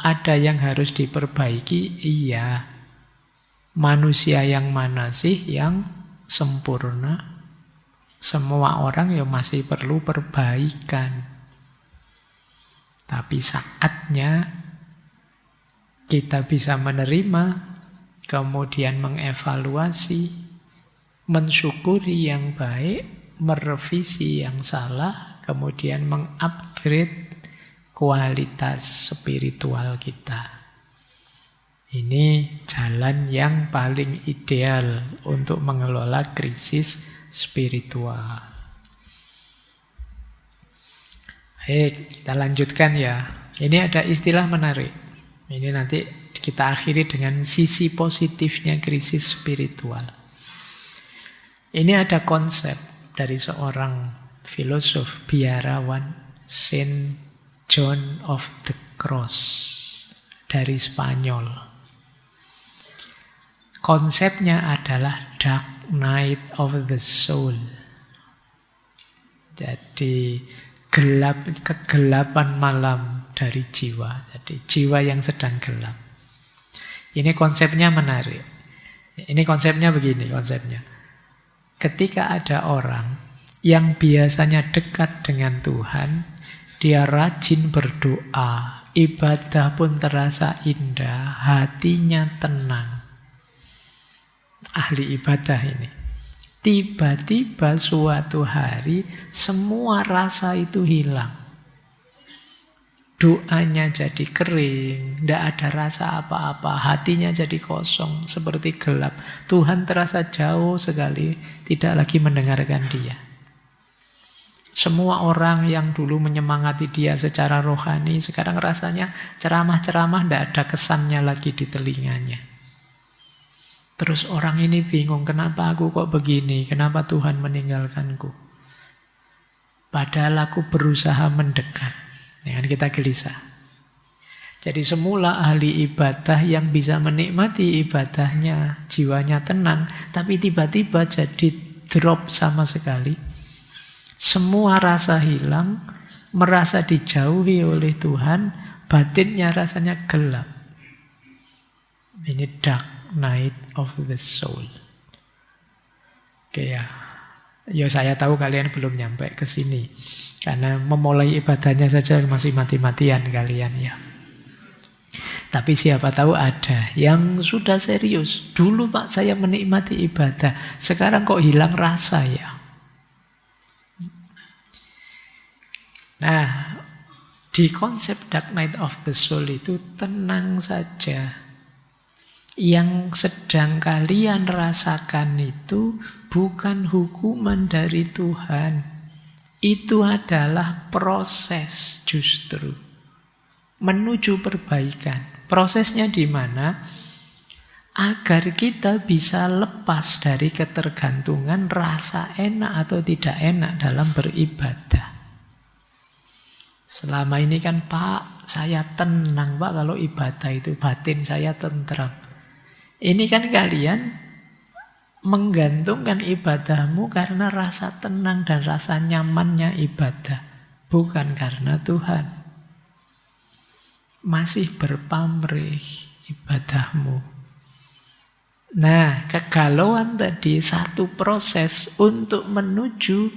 ada yang harus diperbaiki, iya. Manusia yang mana sih yang sempurna? Semua orang yang masih perlu perbaikan. Tapi saatnya kita bisa menerima, kemudian mengevaluasi, mensyukuri yang baik, merevisi yang salah, kemudian mengupgrade kualitas spiritual kita. Ini jalan yang paling ideal untuk mengelola krisis spiritual. Baik, kita lanjutkan ya. Ini ada istilah menarik. Ini nanti kita akhiri dengan sisi positifnya krisis spiritual. Ini ada konsep dari seorang filosof biarawan, Saint John of the Cross, dari Spanyol. Konsepnya adalah dark night of the soul. Jadi kegelapan malam dari jiwa. Jadi jiwa yang sedang gelap. Ini konsepnya menarik. Ini konsepnya begini konsepnya. Ketika ada orang yang biasanya dekat dengan Tuhan, dia rajin berdoa, ibadah pun terasa indah, hatinya tenang. Ahli ibadah ini. Tiba-tiba suatu hari semua rasa itu hilang. Doanya jadi kering, tidak ada rasa apa-apa, hatinya jadi kosong, seperti gelap. Tuhan terasa jauh sekali, tidak lagi mendengarkan dia. Semua orang yang dulu menyemangati dia secara rohani, sekarang rasanya ceramah-ceramah tidak ada kesannya lagi di telinganya. Terus orang ini bingung, kenapa aku kok begini? Kenapa Tuhan meninggalkanku? Padahal aku berusaha mendekat. Ya, kita gelisah. Jadi semula ahli ibadah yang bisa menikmati ibadahnya, jiwanya tenang, tapi tiba-tiba jadi drop sama sekali. Semua rasa hilang, merasa dijauhi oleh Tuhan, batinnya rasanya gelap. Ini dark night of the soul. Oke ya. Ya saya tahu kalian belum nyampe ke sini. Karena memulai ibadahnya saja masih mati-matian kalian ya. Tapi siapa tahu ada yang sudah serius. Dulu Pak saya menikmati ibadah, sekarang kok hilang rasa ya. Nah, di konsep dark night of the soul itu tenang saja. Yang sedang kalian rasakan itu bukan hukuman dari Tuhan. Itu adalah proses justru menuju perbaikan. Prosesnya di mana? Agar kita bisa lepas dari ketergantungan rasa enak atau tidak enak dalam beribadah. Selama ini kan Pak, saya tenang Pak kalau ibadah itu, batin saya tentram. Ini kan kalian menggantungkan ibadahmu karena rasa tenang dan rasa nyamannya ibadah, bukan karena Tuhan. Masih berpamrih ibadahmu. Nah, kegalauan tadi satu proses untuk menuju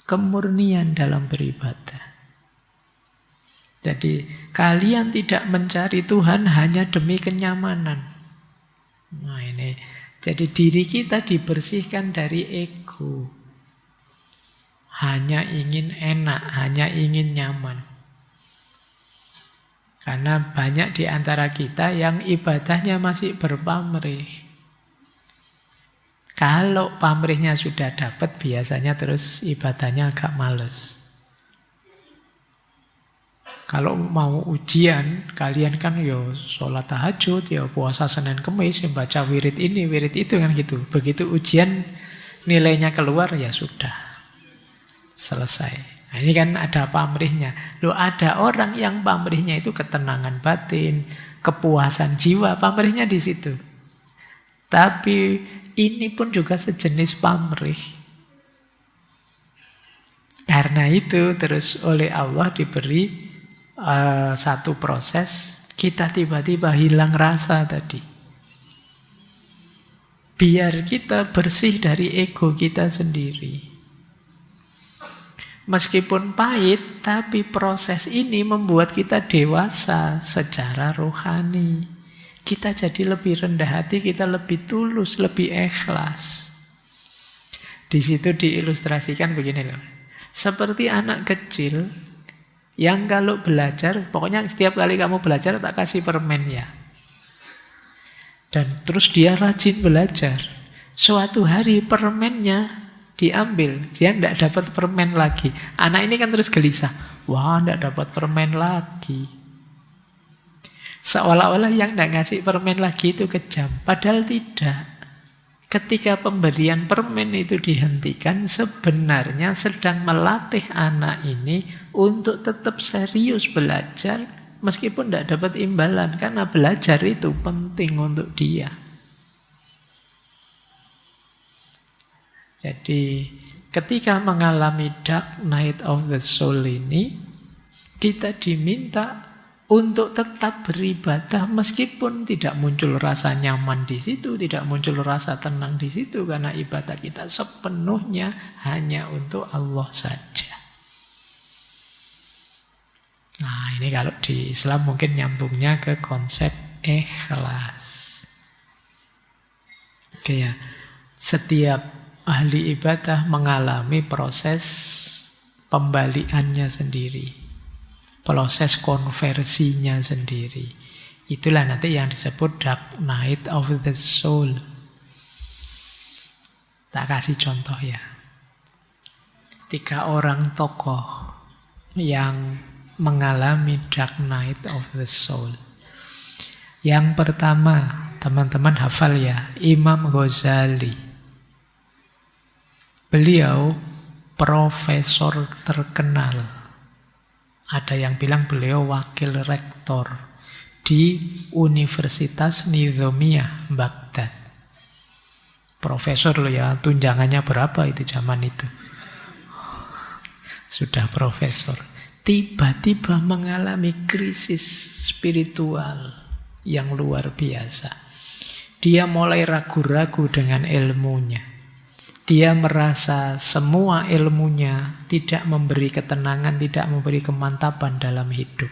kemurnian dalam beribadah. Jadi kalian tidak mencari Tuhan hanya demi kenyamanan. Nah ini, jadi diri kita dibersihkan dari ego. Hanya ingin enak, hanya ingin nyaman. Karena banyak di antara kita yang ibadahnya masih berpamrih. Kalau pamrihnya sudah dapat, biasanya terus ibadahnya agak males. Kalau mau ujian, kalian kan sholat tahajud, puasa Senin Kemis, baca wirid ini, wirid itu kan gitu. Begitu ujian nilainya keluar, ya sudah. Selesai. Nah, ini kan ada pamrihnya. Loh, ada orang yang pamrihnya itu ketenangan batin, kepuasan jiwa, pamrihnya di situ. Tapi ini pun juga sejenis pamrih. Karena itu terus oleh Allah diberi satu proses, kita tiba-tiba hilang rasa tadi. Biar kita bersih dari ego kita sendiri. Meskipun pahit, tapi proses ini membuat kita dewasa secara rohani. Kita jadi lebih rendah hati, kita lebih tulus, lebih ikhlas. Di situ diilustrasikan begini loh. Seperti anak kecil yang kalau belajar, pokoknya setiap kali kamu belajar tak kasih permen ya. Dan terus dia rajin belajar. Suatu hari permennya diambil, dia tidak dapat permen lagi. Anak ini kan terus gelisah. Wah, tidak dapat permen lagi. Seolah-olah yang tidak ngasih permen lagi itu kejam. Padahal tidak. Ketika pemberian permen itu dihentikan, sebenarnya sedang melatih anak ini untuk tetap serius belajar meskipun tidak dapat imbalan. Karena belajar itu penting untuk dia. Jadi ketika mengalami dark night of the soul ini, kita diminta untuk tetap beribadah meskipun tidak muncul rasa nyaman di situ, tidak muncul rasa tenang di situ, karena ibadah kita sepenuhnya hanya untuk Allah saja. Nah, ini kalau di Islam mungkin nyambungnya ke konsep ikhlas. Oke ya, setiap ahli ibadah mengalami proses pembaliannya sendiri. Proses konversinya sendiri. Itulah nanti yang disebut dark night of the soul. Tak kasih contoh ya. 3 orang tokoh yang mengalami dark night of the soul. Yang pertama, teman-teman hafal ya, Imam Ghazali. Beliau profesor terkenal. Ada yang bilang beliau wakil rektor di Universitas Nizamiyah Baghdad. Profesor loh ya, tunjangannya berapa itu zaman itu. Sudah profesor. Tiba-tiba mengalami krisis spiritual yang luar biasa. Dia mulai ragu-ragu dengan ilmunya. Dia merasa semua ilmunya tidak memberi ketenangan, tidak memberi kemantapan dalam hidup.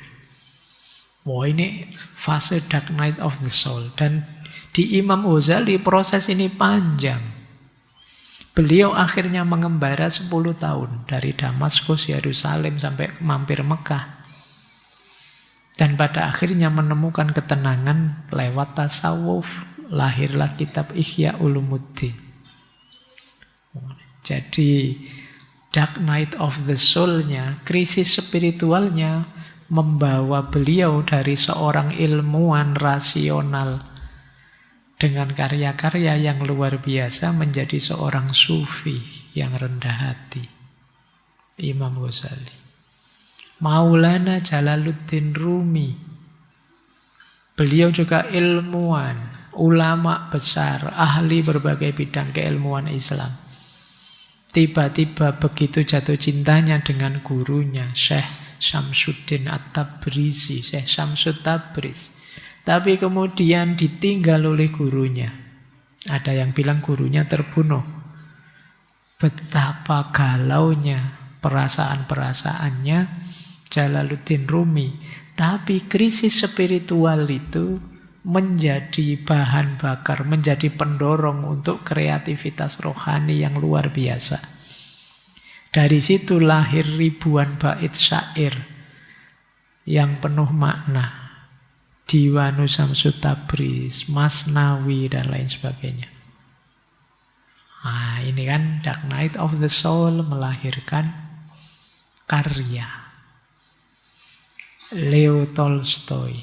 Wah, ini fase dark night of the soul. Dan di Imam Ghazali proses ini panjang. Beliau akhirnya mengembara 10 tahun. Dari Damaskus, Yerusalem sampai mampir Mekah. Dan pada akhirnya menemukan ketenangan lewat tasawuf. Lahirlah kitab Ihya Ulumuddin. Jadi dark night of the soul-nya, krisis spiritualnya membawa beliau dari seorang ilmuwan rasional dengan karya-karya yang luar biasa menjadi seorang sufi yang rendah hati. Imam Ghazali. Maulana Jalaluddin Rumi. Beliau juga ilmuwan, ulama besar, ahli berbagai bidang keilmuan Islam. Tiba-tiba begitu jatuh cintanya dengan gurunya, Syekh Syamsuddin At-Tabrizi, Syekh Syamsud Tabriz. Tapi kemudian ditinggal oleh gurunya. Ada yang bilang gurunya terbunuh. Betapa galaunya perasaan-perasaannya Jalaluddin Rumi. Tapi krisis spiritual itu menjadi bahan bakar, menjadi pendorong untuk kreativitas rohani yang luar biasa. Dari situ lahir ribuan bait syair yang penuh makna. Diwanu Syamsud Tabriz, Masnawi, dan lain sebagainya. Nah, ini kan Dark Night of the Soul melahirkan karya. Leo Tolstoy,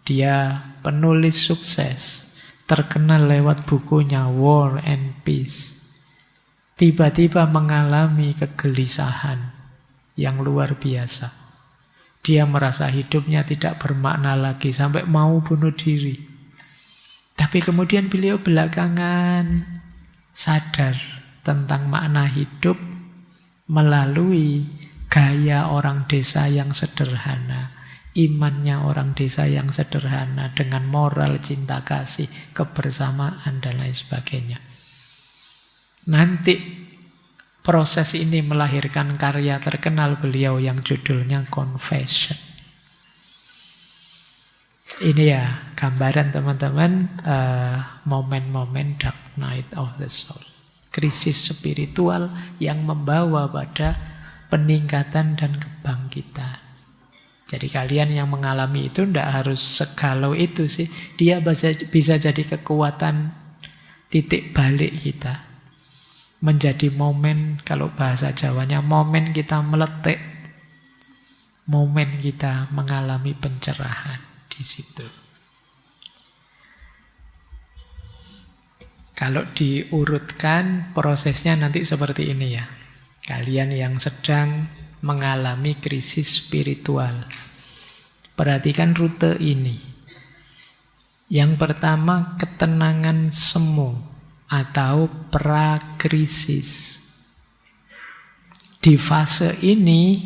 dia penulis sukses, terkenal lewat bukunya War and Peace. Tiba-tiba mengalami kegelisahan yang luar biasa. Dia merasa hidupnya tidak bermakna lagi sampai mau bunuh diri. Tapi kemudian beliau belakangan sadar tentang makna hidup melalui gaya orang desa yang sederhana, imannya orang desa yang sederhana dengan moral, cinta kasih, kebersamaan, dan lain sebagainya. Nanti proses ini melahirkan karya terkenal beliau yang judulnya Confession. Ini ya gambaran teman-teman momen-momen Dark Night of the Soul. Krisis spiritual yang membawa pada peningkatan dan kebangkitan. Jadi kalian yang mengalami itu tidak harus segalau itu sih. Dia bisa jadi kekuatan titik balik kita. Menjadi momen, kalau bahasa Jawanya, momen kita meletik, momen kita mengalami pencerahan di situ. Kalau diurutkan prosesnya nanti seperti ini ya. Kalian yang sedang mengalami krisis spiritual, perhatikan rute ini. Yang pertama, ketenangan semu atau prakrisis. Di fase ini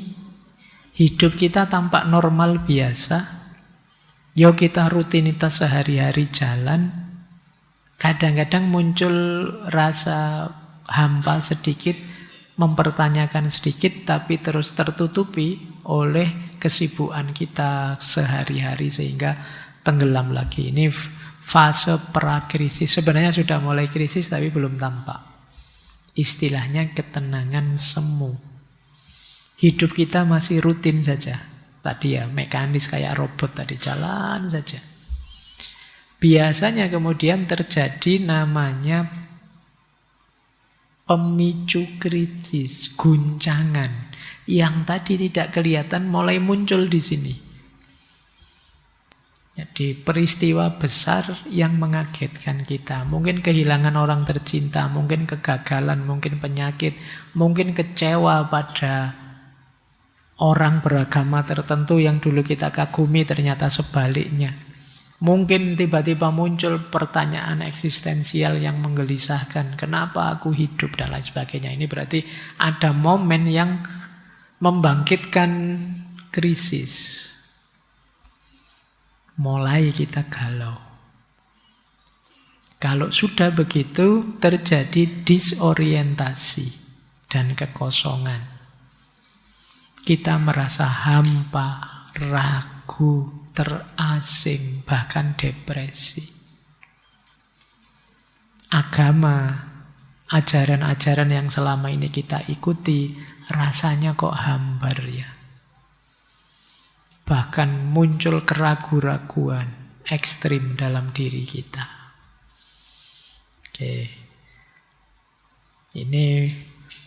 hidup kita tampak normal biasa. Yo kita rutinitas sehari-hari jalan. Kadang-kadang muncul rasa hampa sedikit, mempertanyakan sedikit, tapi terus tertutupi oleh kesibukan kita sehari-hari sehingga tenggelam lagi. Ini fase prakrisis. Sebenarnya sudah mulai krisis tapi belum tampak. Istilahnya ketenangan semu. Hidup kita masih rutin saja. Tadi ya mekanis kayak robot tadi, jalan saja. Biasanya kemudian terjadi namanya pemicu krisis, guncangan. Yang tadi tidak kelihatan mulai muncul di sini. Jadi peristiwa besar yang mengagetkan kita. Mungkin kehilangan orang tercinta, mungkin kegagalan, mungkin penyakit, mungkin kecewa pada orang beragama tertentu yang dulu kita kagumi ternyata sebaliknya. Mungkin tiba-tiba muncul pertanyaan eksistensial yang menggelisahkan. Kenapa aku hidup dan lain sebagainya. Ini berarti ada momen yang membangkitkan krisis. Mulai kita galau. Kalau sudah begitu terjadi disorientasi dan kekosongan. Kita merasa hampa, ragu, terasing, bahkan depresi. Agama, ajaran-ajaran yang selama ini kita ikuti rasanya kok hambar ya. Bahkan muncul keraguan-raguan ekstrim dalam diri kita. Oke. Ini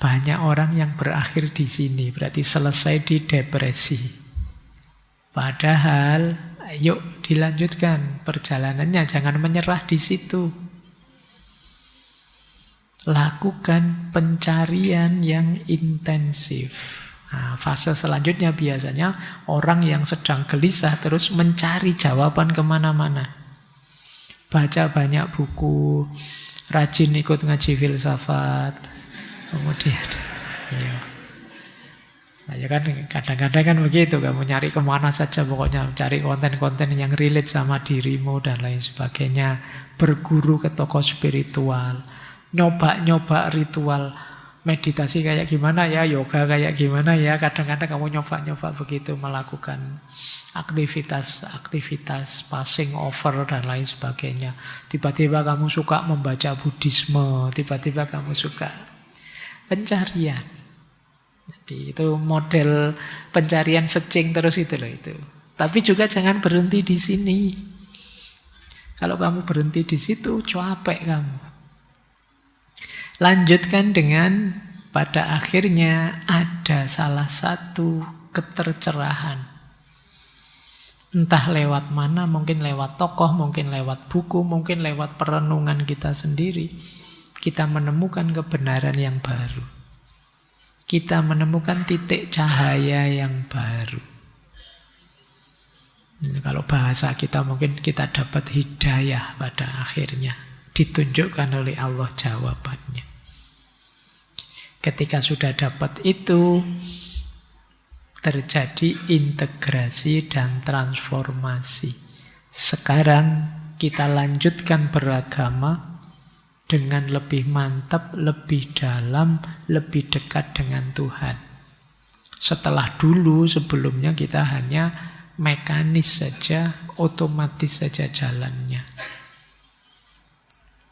banyak orang yang berakhir di sini, berarti selesai di depresi. Padahal, yuk dilanjutkan perjalanannya, jangan menyerah di situ. Lakukan pencarian yang intensif. Nah, fase selanjutnya biasanya orang yang sedang gelisah terus mencari jawaban kemana-mana. baca banyak buku, rajin ikut ngaji filsafat, kemudian iya. Nah, ya kan kadang-kadang kan begitu, kamu nyari kemana saja pokoknya cari konten-konten yang relate sama dirimu dan lain sebagainya. Berguru ke tokoh spiritual, nyoba-nyoba ritual meditasi kayak gimana ya, yoga kayak gimana ya. Kadang-kadang kamu nyoba-nyoba begitu, melakukan aktivitas passing over dan lain sebagainya. Tiba-tiba kamu suka membaca Buddhisme, tiba-tiba kamu suka pencarian. Jadi itu model pencarian searching terus itu loh itu. Tapi juga jangan berhenti di sini. Kalau kamu berhenti di situ, capek kamu. Lanjutkan dengan pada akhirnya ada salah satu ketercerahan. Entah lewat mana, mungkin lewat tokoh, mungkin lewat buku, mungkin lewat perenungan kita sendiri. Kita menemukan kebenaran yang baru. Kita menemukan titik cahaya yang baru. Kalau bahasa kita mungkin kita dapat hidayah pada akhirnya. Ditunjukkan oleh Allah jawabannya. Ketika sudah dapat itu, terjadi integrasi dan transformasi. Sekarang kita lanjutkan beragama dengan lebih mantap, lebih dalam, lebih dekat dengan Tuhan. Setelah dulu sebelumnya kita hanya mekanis saja, otomatis saja jalannya.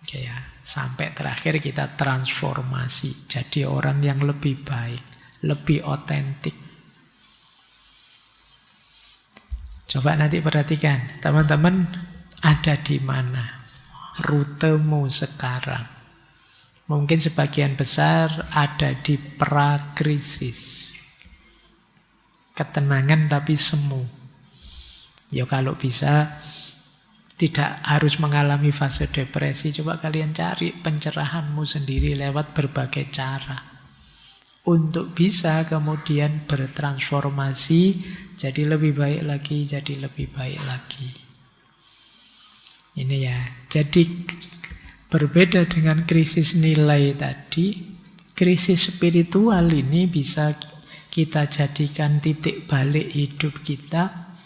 Oke ya, sampai terakhir kita transformasi, jadi orang yang lebih baik, lebih otentik. Coba nanti perhatikan, teman-teman ada di mana rutemu sekarang. Mungkin sebagian besar ada di prakrisis. Ketenangan tapi semu. Ya kalau bisa tidak harus mengalami fase depresi. Coba kalian cari pencerahanmu sendiri lewat berbagai cara. Untuk bisa kemudian bertransformasi jadi lebih baik lagi, jadi lebih baik lagi. Ini ya, jadi berbeda dengan krisis nilai tadi, krisis spiritual ini bisa kita jadikan titik balik hidup kita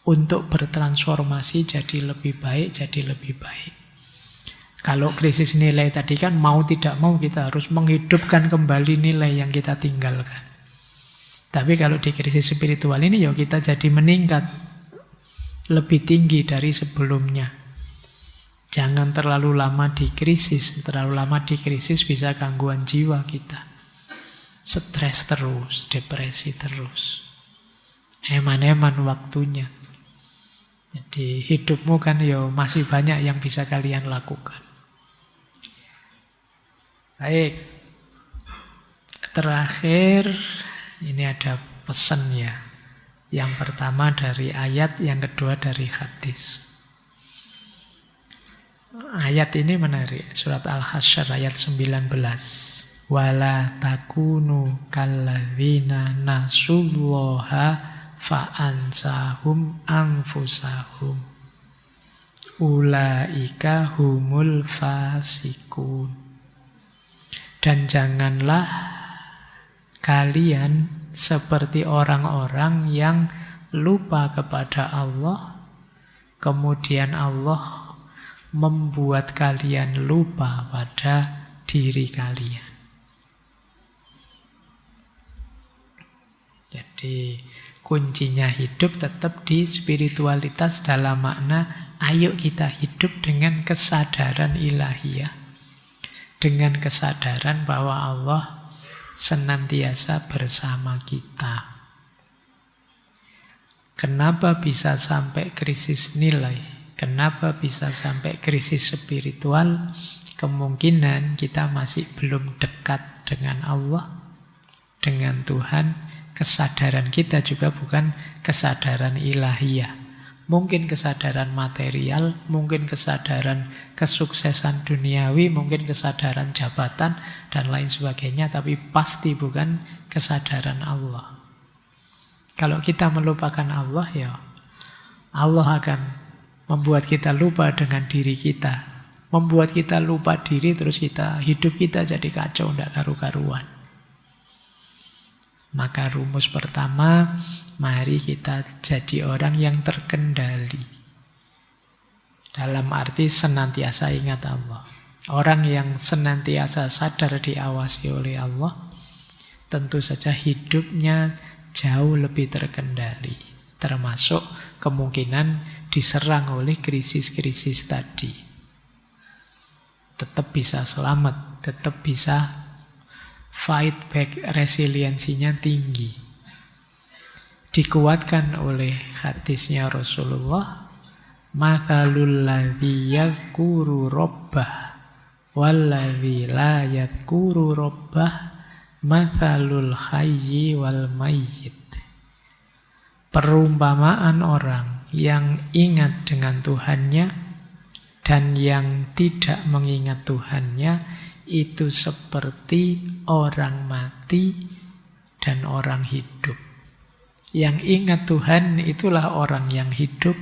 untuk bertransformasi jadi lebih baik, jadi lebih baik. Kalau krisis nilai tadi kan mau tidak mau kita harus menghidupkan kembali nilai yang kita tinggalkan. Tapi kalau di krisis spiritual ini ya kita jadi meningkat lebih tinggi dari sebelumnya. Jangan terlalu lama di krisis. Terlalu lama di krisis bisa gangguan jiwa kita. Stres terus, depresi terus. Eman-eman waktunya. Jadi hidupmu kan ya masih banyak yang bisa kalian lakukan. Baik. Terakhir, ini ada pesan ya. Yang pertama dari ayat, yang kedua dari hadis. Ayat ini menarik, surat Al-Hasyr ayat 19. Wala takunu kalladzina nasullaha fa'ansahum anfusahum ulaika humul fasikun. Dan janganlah kalian seperti orang-orang yang lupa kepada Allah, kemudian Allah membuat kalian lupa pada diri kalian. Jadi kuncinya hidup tetap di spiritualitas dalam makna ayo kita hidup dengan kesadaran ilahiyah. Dengan kesadaran bahwa Allah senantiasa bersama kita. Kenapa bisa sampai krisis nilai? Kenapa bisa sampai krisis spiritual? Kemungkinan kita masih belum dekat dengan Allah, dengan Tuhan. Kesadaran kita juga bukan kesadaran ilahiyah. Mungkin kesadaran material, mungkin kesadaran kesuksesan duniawi, mungkin kesadaran jabatan, dan lain sebagainya. Tapi pasti bukan kesadaran Allah. Kalau kita melupakan Allah, ya Allah akan membuat kita lupa dengan diri kita, membuat kita lupa diri, terus hidup kita jadi kacau, tidak karu-karuan. Maka rumus pertama, mari kita jadi orang yang terkendali. Dalam arti senantiasa ingat Allah. Orang yang senantiasa sadar diawasi oleh Allah, tentu saja hidupnya jauh lebih terkendali. Termasuk kemungkinan diserang oleh krisis-krisis tadi. Tetap bisa selamat, tetap bisa fight back, resiliensinya tinggi. Dikuatkan oleh hadisnya Rasulullah, mathalul ladzi yadhkuru rabbah walladzi la yadhkuru rabbah mathalul hayyi wal mayyit. Perumpamaan orang yang ingat dengan Tuhannya dan yang tidak mengingat Tuhannya itu seperti orang mati dan orang hidup. Yang ingat Tuhan itulah orang yang hidup,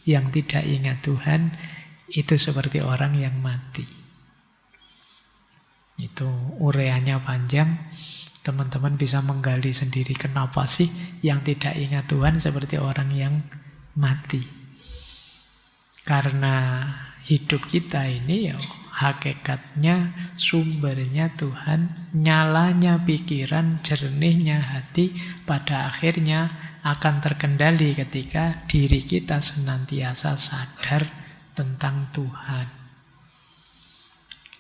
yang tidak ingat Tuhan itu seperti orang yang mati. Itu ureanya panjang, teman-teman bisa menggali sendiri kenapa sih yang tidak ingat Tuhan seperti orang yang mati. Karena hidup kita ini ya hakikatnya, sumbernya Tuhan, nyalanya pikiran, jernihnya hati, pada akhirnya akan terkendali ketika diri kita senantiasa sadar tentang Tuhan.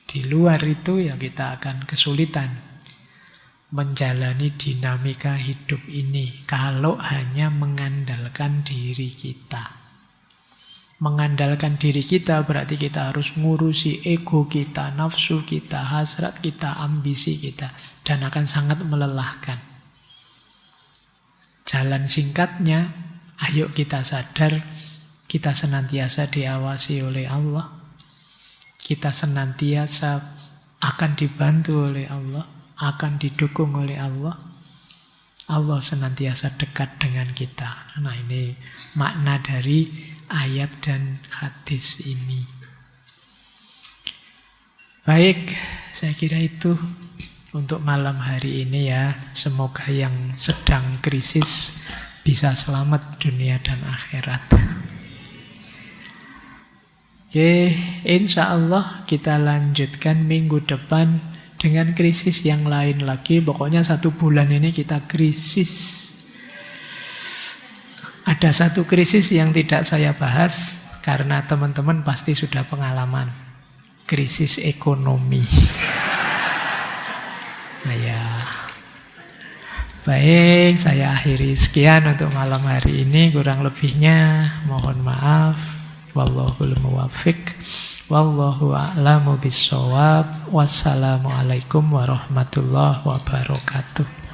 Di luar itu ya kita akan kesulitan menjalani dinamika hidup ini kalau hanya mengandalkan diri kita. Mengandalkan diri kita berarti kita harus ngurusi ego kita, nafsu kita, hasrat kita, ambisi kita. Dan akan sangat melelahkan. Jalan singkatnya, ayo kita sadar, kita senantiasa diawasi oleh Allah. Kita senantiasa akan dibantu oleh Allah, akan didukung oleh Allah. Allah senantiasa dekat dengan kita. Nah, ini makna dari ayat dan hadis ini. Baik, saya kira itu untuk malam hari ini ya. Semoga yang sedang krisis bisa selamat dunia dan akhirat. Oke, insya Allah kita lanjutkan minggu depan dengan krisis yang lain lagi. Pokoknya 1 bulan ini kita krisis. Ada satu krisis yang tidak saya bahas karena teman-teman pasti sudah pengalaman. Krisis ekonomi. Nah ya. Baik, saya akhiri sekian untuk malam hari ini. Kurang lebihnya mohon maaf. Wallahul muwaffiq. Wallahu a'lamu bissawab. Wassalamualaikum warahmatullahi wabarakatuh.